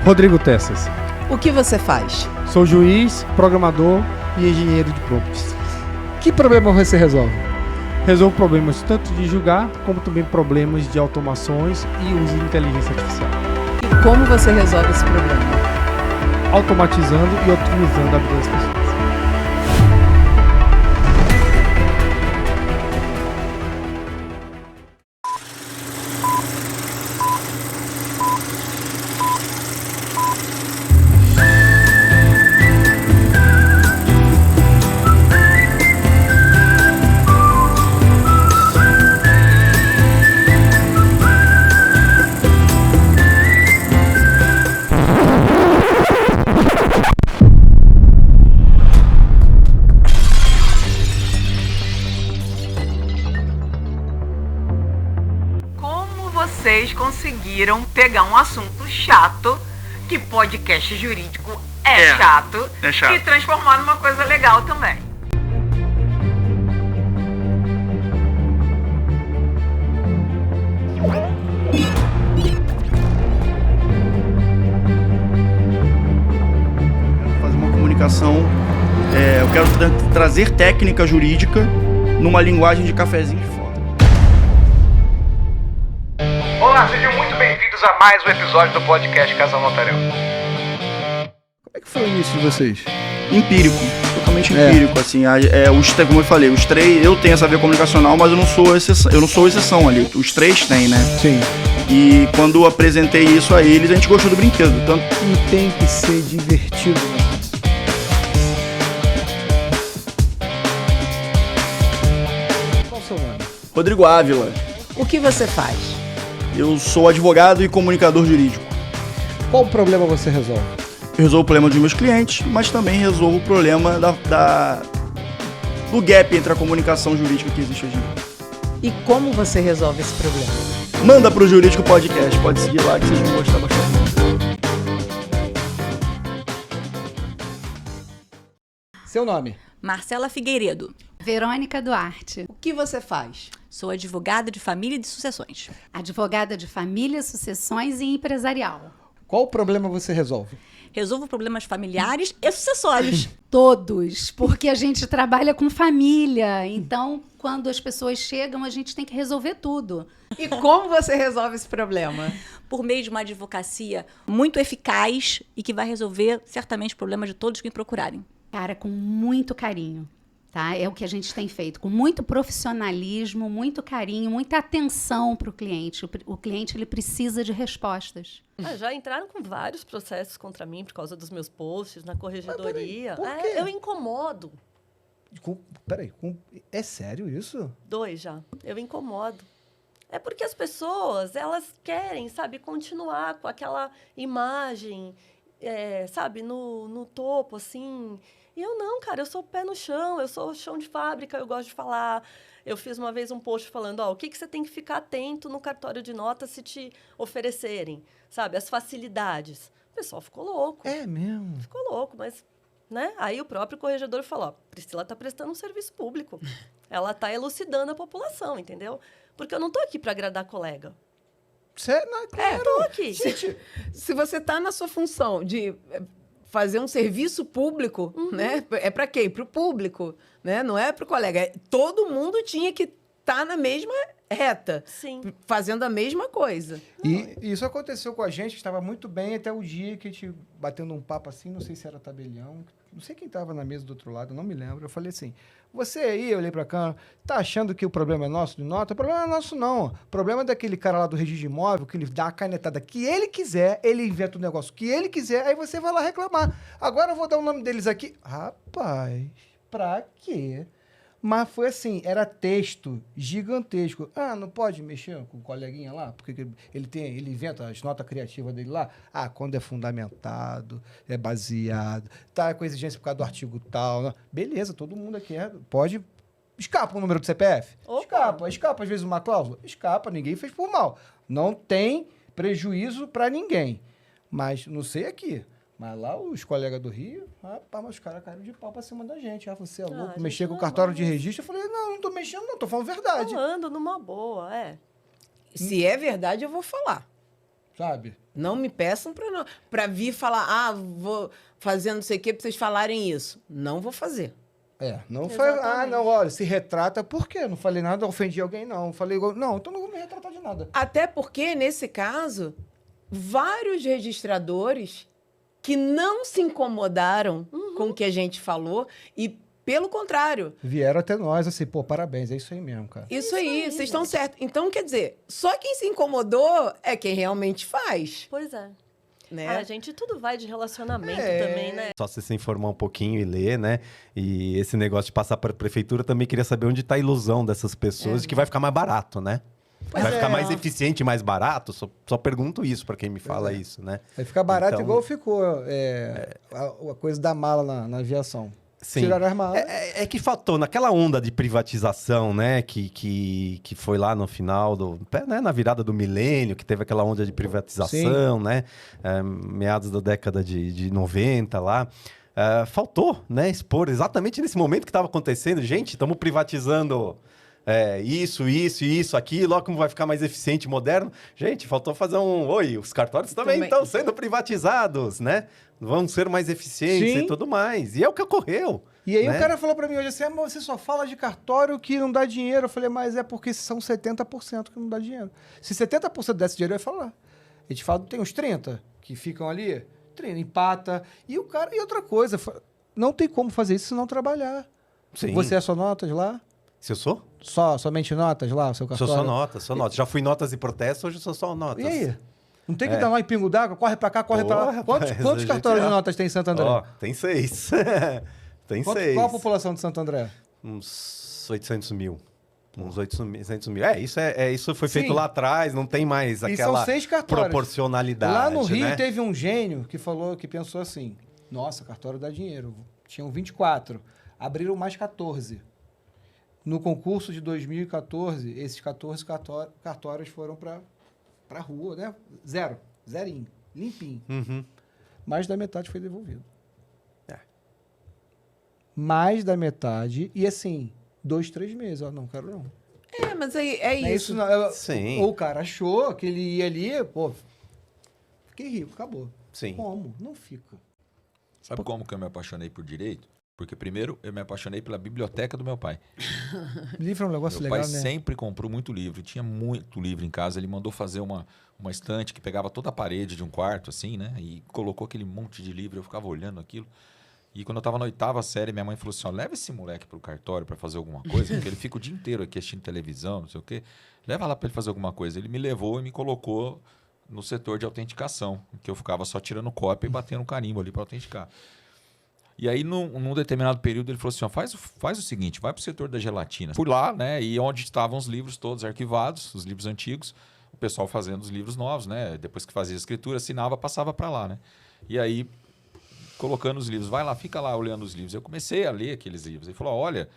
Rodrigo Tessas. O que você faz? Sou juiz, programador e engenheiro de prompts. Que problema você resolve? Resolvo problemas tanto de julgar, como também problemas de automações e uso de inteligência artificial. E como você resolve esse problema? Automatizando e otimizando a vida das pessoas. conseguiram pegar um assunto chato, que podcast jurídico é chato, e transformar numa coisa legal também. Fazer uma comunicação, eu quero trazer técnica jurídica numa linguagem de cafezinho de fora. Olá, sejam muito bem-vindos a mais um episódio do podcast Casal Notarial. Como é que foi o início de vocês? Empírico, totalmente empírico, assim, como eu falei, os três, eu tenho essa veia comunicacional, mas eu não sou exceção ali, os três têm, né? Sim. E quando eu apresentei isso a eles, a gente gostou do brinquedo, tanto... E tem que ser divertido, né? Qual o seu nome? Rodrigo Ávila. O que você faz? Eu sou advogado e comunicador jurídico. Qual problema você resolve? Eu resolvo o problema dos meus clientes, mas também resolvo o problema do gap entre a comunicação jurídica que existe hoje em dia. E como você resolve esse problema? Manda pro Jurídico Podcast, pode seguir lá que vocês vão gostar bastante. Seu nome? Marcela Figueiredo. Verônica Duarte. O que você faz? Sou advogada de família e de sucessões. Advogada de família, sucessões e empresarial. Qual problema você resolve? Resolvo problemas familiares e sucessórios. Todos, porque a gente trabalha com família. Então, quando as pessoas chegam, a gente tem que resolver tudo. E como você resolve esse problema? Por meio de uma advocacia muito eficaz e que vai resolver certamente problemas de todos que me procurarem. Cara, com muito carinho. Tá? É o que a gente tem feito, com muito profissionalismo, muito carinho, muita atenção para o cliente. O cliente ele precisa de respostas. Já entraram com vários processos contra mim por causa dos meus posts na corregedoria. Por quê? Eu incomodo. Peraí, é sério isso? 2 já. Eu incomodo. É porque as pessoas, elas querem, sabe, continuar com aquela imagem, sabe, no topo, assim... E eu não, cara, eu sou pé no chão, eu sou chão de fábrica, eu gosto de falar. Eu fiz uma vez um post falando, o que você tem que ficar atento no cartório de notas se te oferecerem, sabe? As facilidades. O pessoal ficou louco. É mesmo? Ficou louco, mas, né? Aí o próprio corregedor falou, Priscila tá prestando um serviço público. Ela tá elucidando a população, entendeu? Porque eu não tô aqui para agradar colega. Claro. Tô aqui. Gente, se você tá na sua função de... fazer um serviço público, né? É para quem? Para o público, né? Não é para o colega. Todo mundo tinha que estar na mesma reta, fazendo a mesma coisa. E isso aconteceu com a gente, estava muito bem até o dia que a gente batendo um papo assim, não sei se era tabelião, não sei quem estava na mesa do outro lado, não me lembro. Eu falei assim, você aí, eu olhei para cá, tá achando que o problema é nosso de nota? O problema não é nosso, não. O problema é daquele cara lá do registro de imóvel, que ele dá a canetada que ele quiser, ele inventa o negócio que ele quiser, aí você vai lá reclamar. Agora eu vou dar o nome deles aqui. Rapaz, pra quê? Mas foi assim, era texto gigantesco. Não pode mexer com o coleguinha lá? Porque ele inventa as notas criativas dele lá? Quando é fundamentado, é baseado, tá com exigência por causa do artigo tal. Né? Beleza, todo mundo aqui pode... Escapa o número do CPF? Escapa às vezes uma cláusula? Escapa, ninguém fez por mal. Não tem prejuízo para ninguém. Mas não sei aqui. Mas lá os colegas do Rio, mas os caras caíram de pau pra cima da gente. Você é louco, mexer com o cartório de registro. Eu falei, não tô mexendo, não, tô falando verdade. Eu ando numa boa, Se é verdade, eu vou falar. Sabe? Não me peçam pra vir falar, vou fazer não sei o quê pra vocês falarem isso. Não vou fazer. Não foi, não, olha, se retrata, por quê? Não falei nada, ofendi alguém, não. Falei, não, então não vou me retratar de nada. Até porque, nesse caso, vários registradores que não se incomodaram com o que a gente falou e, pelo contrário... Vieram até nós, assim, parabéns, é isso aí mesmo, cara. Isso aí, vocês estão certos. Então, quer dizer, só quem se incomodou é quem realmente faz. Pois é. Né? Gente, tudo vai de relacionamento também, né? Só se informar um pouquinho e ler, né? E esse negócio de passar para a prefeitura, também queria saber onde está a ilusão dessas pessoas de que vai ficar mais barato, né? Vai ficar mais eficiente e mais barato? Só pergunto isso para quem me fala isso, né? Vai ficar barato igual ficou a coisa da mala na aviação. Sim. Tiraram as malas. É que faltou naquela onda de privatização, né? Que foi lá no final né, na virada do milênio, que teve aquela onda de privatização, sim, né? Meados da década de 90 lá. Faltou, né? Expor exatamente nesse momento que estava acontecendo. Gente, estamos privatizando isso, aquilo, olha como vai ficar mais eficiente e moderno. Gente, faltou fazer os cartórios também estão sendo privatizados, né? Vão ser mais eficientes, sim, e tudo mais. E é o que ocorreu. E aí, né, o cara falou pra mim hoje assim, mas você só fala de cartório que não dá dinheiro. Eu falei, mas é porque são 70% que não dá dinheiro. Se 70% desse dinheiro, eu ia falar. A gente fala, tem uns 30 que ficam ali, empata. E outra coisa, não tem como fazer isso se não trabalhar. Sim. Você é só notas lá? Se eu sou? Somente notas lá, o seu cartório? Sou só notas. Já fui notas e protestos, hoje eu sou só notas. E aí? Não tem que dar lá em pingo d'água? Corre pra cá, corre pra lá. Quantos cartórios de notas tem em Santo André? Tem 6. Tem 6. Qual a população de Santo André? Uns 800 mil. Uns 800 mil. Isso foi feito lá atrás, não tem mais aquela proporcionalidade. Lá no Rio, né, teve um gênio que pensou assim, nossa, cartório dá dinheiro. Tinham 24, abriram mais 14. No concurso de 2014, esses 14 cartórios foram para rua, né? Zerinho, limpinho. Uhum. Mais da metade foi devolvido. Mais da metade, e assim, 2, 3 meses. Não quero não. Mas é isso. Sim. Ou o cara achou que ele ia ali, fiquei rico, acabou. Sim. Como? Não fica. Sabe como que eu me apaixonei por direito? Porque primeiro eu me apaixonei pela biblioteca do meu pai. Livro é um negócio legal, né? Meu pai sempre comprou muito livro, tinha muito livro em casa. Ele mandou fazer uma estante que pegava toda a parede de um quarto, assim, né? E colocou aquele monte de livro, eu ficava olhando aquilo. E quando eu estava na 8ª série, minha mãe falou assim, leva esse moleque pro cartório para fazer alguma coisa, porque ele fica o dia inteiro aqui assistindo televisão, não sei o quê. Leva lá para ele fazer alguma coisa. Ele me levou e me colocou no setor de autenticação, que eu ficava só tirando cópia e batendo carimbo ali para autenticar. E aí, num determinado período, ele falou assim, faz o seguinte, vai para o setor da gelatina. Fui lá, né, e onde estavam os livros todos arquivados, os livros antigos, o pessoal fazendo os livros novos, né, depois que fazia a escritura, assinava, passava para lá, né. E aí, colocando os livros, vai lá, fica lá olhando os livros. Eu comecei a ler aqueles livros. Ele falou, olha,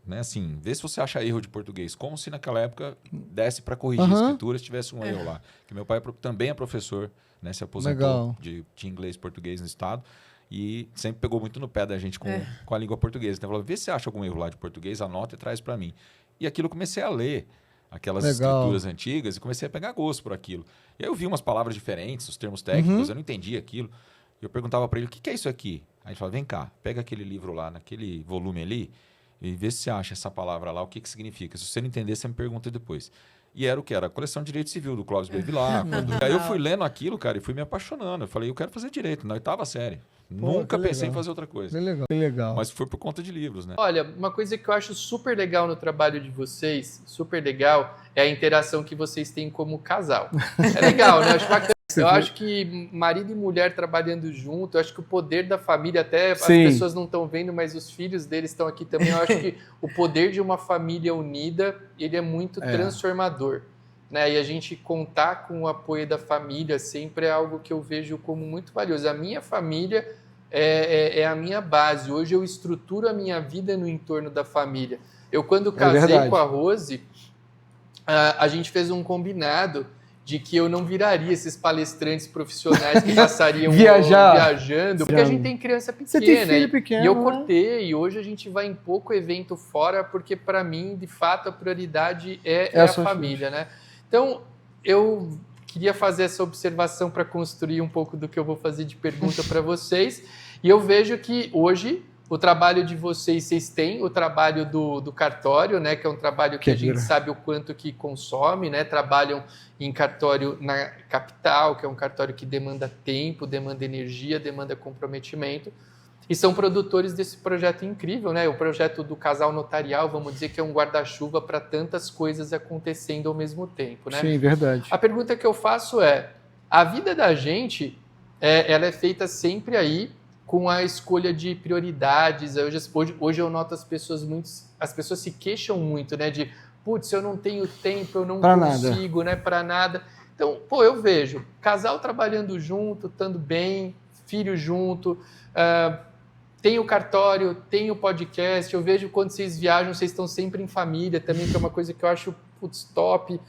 né, assim, vê se você acha erro de português. Como se naquela época desse para corrigir a escritura se tivesse um erro lá. Que meu pai também é professor, né, se aposentou de inglês e português no estado. E sempre pegou muito no pé da gente com a língua portuguesa. Então, falou, vê se você acha algum erro lá de português, anota e traz para mim. E aquilo eu comecei a ler, aquelas escrituras antigas, e comecei a pegar gosto por aquilo. E aí eu vi umas palavras diferentes, os termos técnicos, eu não entendia aquilo. E eu perguntava para ele, o que é isso aqui? Aí ele falava, vem cá, pega aquele livro lá, naquele volume ali, e vê se você acha essa palavra lá, o que significa. Se você não entender, você me pergunta depois. E era o que? Era a coleção de direito civil do Clóvis Bevilacqua. Aí eu fui lendo aquilo, cara, e fui me apaixonando. Eu falei, eu quero fazer direito, na 8ª série. Nunca pensei em fazer outra coisa. Que legal. Mas foi por conta de livros, né? Olha, uma coisa que eu acho super legal no trabalho de vocês, super legal, é a interação que vocês têm como casal. É legal, né? Eu acho bacana. Eu acho que marido e mulher trabalhando junto, eu acho que o poder da família, até as pessoas não estão vendo, mas os filhos deles estão aqui também. Eu acho que o poder de uma família unida, ele é muito transformador. Né? E a gente contar com o apoio da família sempre é algo que eu vejo como muito valioso. A minha família é a minha base. Hoje eu estruturo a minha vida no entorno da família. Eu, quando casei com a Rose, a gente fez um combinado de que eu não viraria esses palestrantes profissionais que passariam viajando, porque a gente tem criança pequena. Você tem filho pequeno, e eu cortei, e hoje a gente vai em pouco evento fora, porque para mim, de fato, a prioridade é a família, né? Então, eu queria fazer essa observação para construir um pouco do que eu vou fazer de pergunta para vocês, e eu vejo que hoje o trabalho de vocês têm o trabalho do cartório, né, que é um trabalho que a gente sabe o quanto que consome, né, trabalham em cartório na capital, que é um cartório que demanda tempo, demanda energia, demanda comprometimento, e são produtores desse projeto incrível, né, o projeto do casal notarial, vamos dizer que é um guarda-chuva para tantas coisas acontecendo ao mesmo tempo, né? Sim, verdade. A pergunta que eu faço é, a vida da gente, ela é feita sempre aí, com a escolha de prioridades. Hoje eu noto as pessoas se queixam muito, né? De, putz, eu não tenho tempo, eu não consigo, né? Para nada. Então, eu vejo casal trabalhando junto, estando bem, filho junto, tem o cartório, tem o podcast, eu vejo quando vocês viajam, vocês estão sempre em família também, que é uma coisa que eu acho top.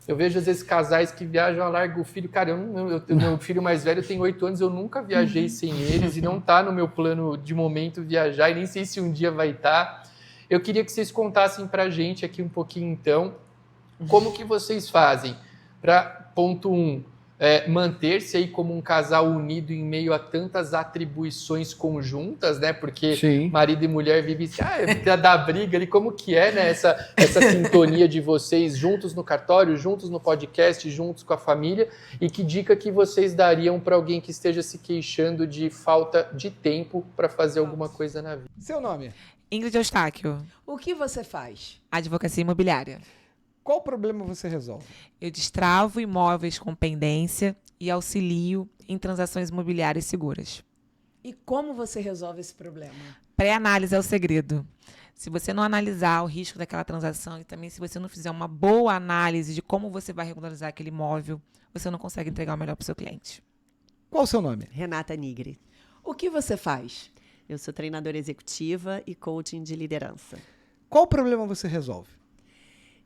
Eu vejo, às vezes, casais que viajam, largam o filho. Cara, meu filho mais velho tem 8 anos, eu nunca viajei sem eles e não está no meu plano de momento viajar, e nem sei se um dia vai estar. Eu queria que vocês contassem para a gente aqui um pouquinho, então, como que vocês fazem para, ponto 1, manter-se aí como um casal unido em meio a tantas atribuições conjuntas, né? Porque marido e mulher vivem da briga ali, como que é, né? Essa sintonia de vocês juntos no cartório, juntos no podcast, juntos com a família, e que dica que vocês dariam para alguém que esteja se queixando de falta de tempo para fazer alguma coisa na vida? Seu nome? Ingrid Eustáquio. O que você faz? Advocacia imobiliária. Qual problema você resolve? Eu destravo imóveis com pendência e auxilio em transações imobiliárias seguras. E como você resolve esse problema? Pré-análise é o segredo. Se você não analisar o risco daquela transação e também se você não fizer uma boa análise de como você vai regularizar aquele imóvel, você não consegue entregar o melhor para o seu cliente. Qual o seu nome? Renata Nigri. O que você faz? Eu sou treinadora executiva e coaching de liderança. Qual problema você resolve?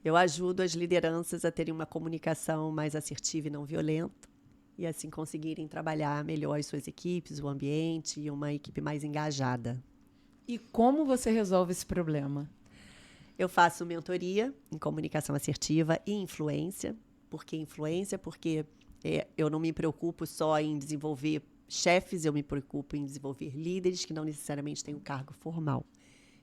Eu ajudo as lideranças a terem uma comunicação mais assertiva e não violenta, e assim conseguirem trabalhar melhor as suas equipes, o ambiente e uma equipe mais engajada. E como você resolve esse problema? Eu faço mentoria em comunicação assertiva e influência. Por que influência? Porque eu não me preocupo só em desenvolver chefes, eu me preocupo em desenvolver líderes que não necessariamente têm um cargo formal.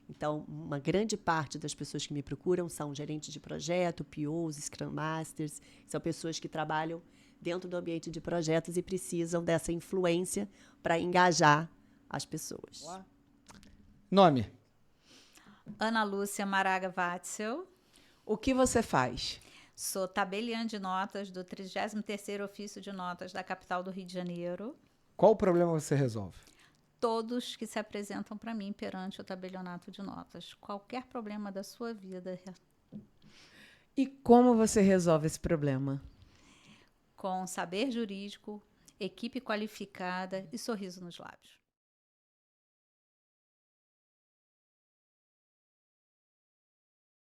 Então, uma grande parte das pessoas que me procuram são gerentes de projeto, POs, Scrum Masters, são pessoas que trabalham dentro do ambiente de projetos e precisam dessa influência para engajar as pessoas. Nome? Ana Lúcia Maraga Watzel. O que você faz? Sou tabeliã de notas do 33º Ofício de Notas da capital do Rio de Janeiro. Qual problema você resolve? Todos que se apresentam para mim perante o tabelionato de notas. Qualquer problema da sua vida. E como você resolve esse problema? Com saber jurídico, equipe qualificada e sorriso nos lábios.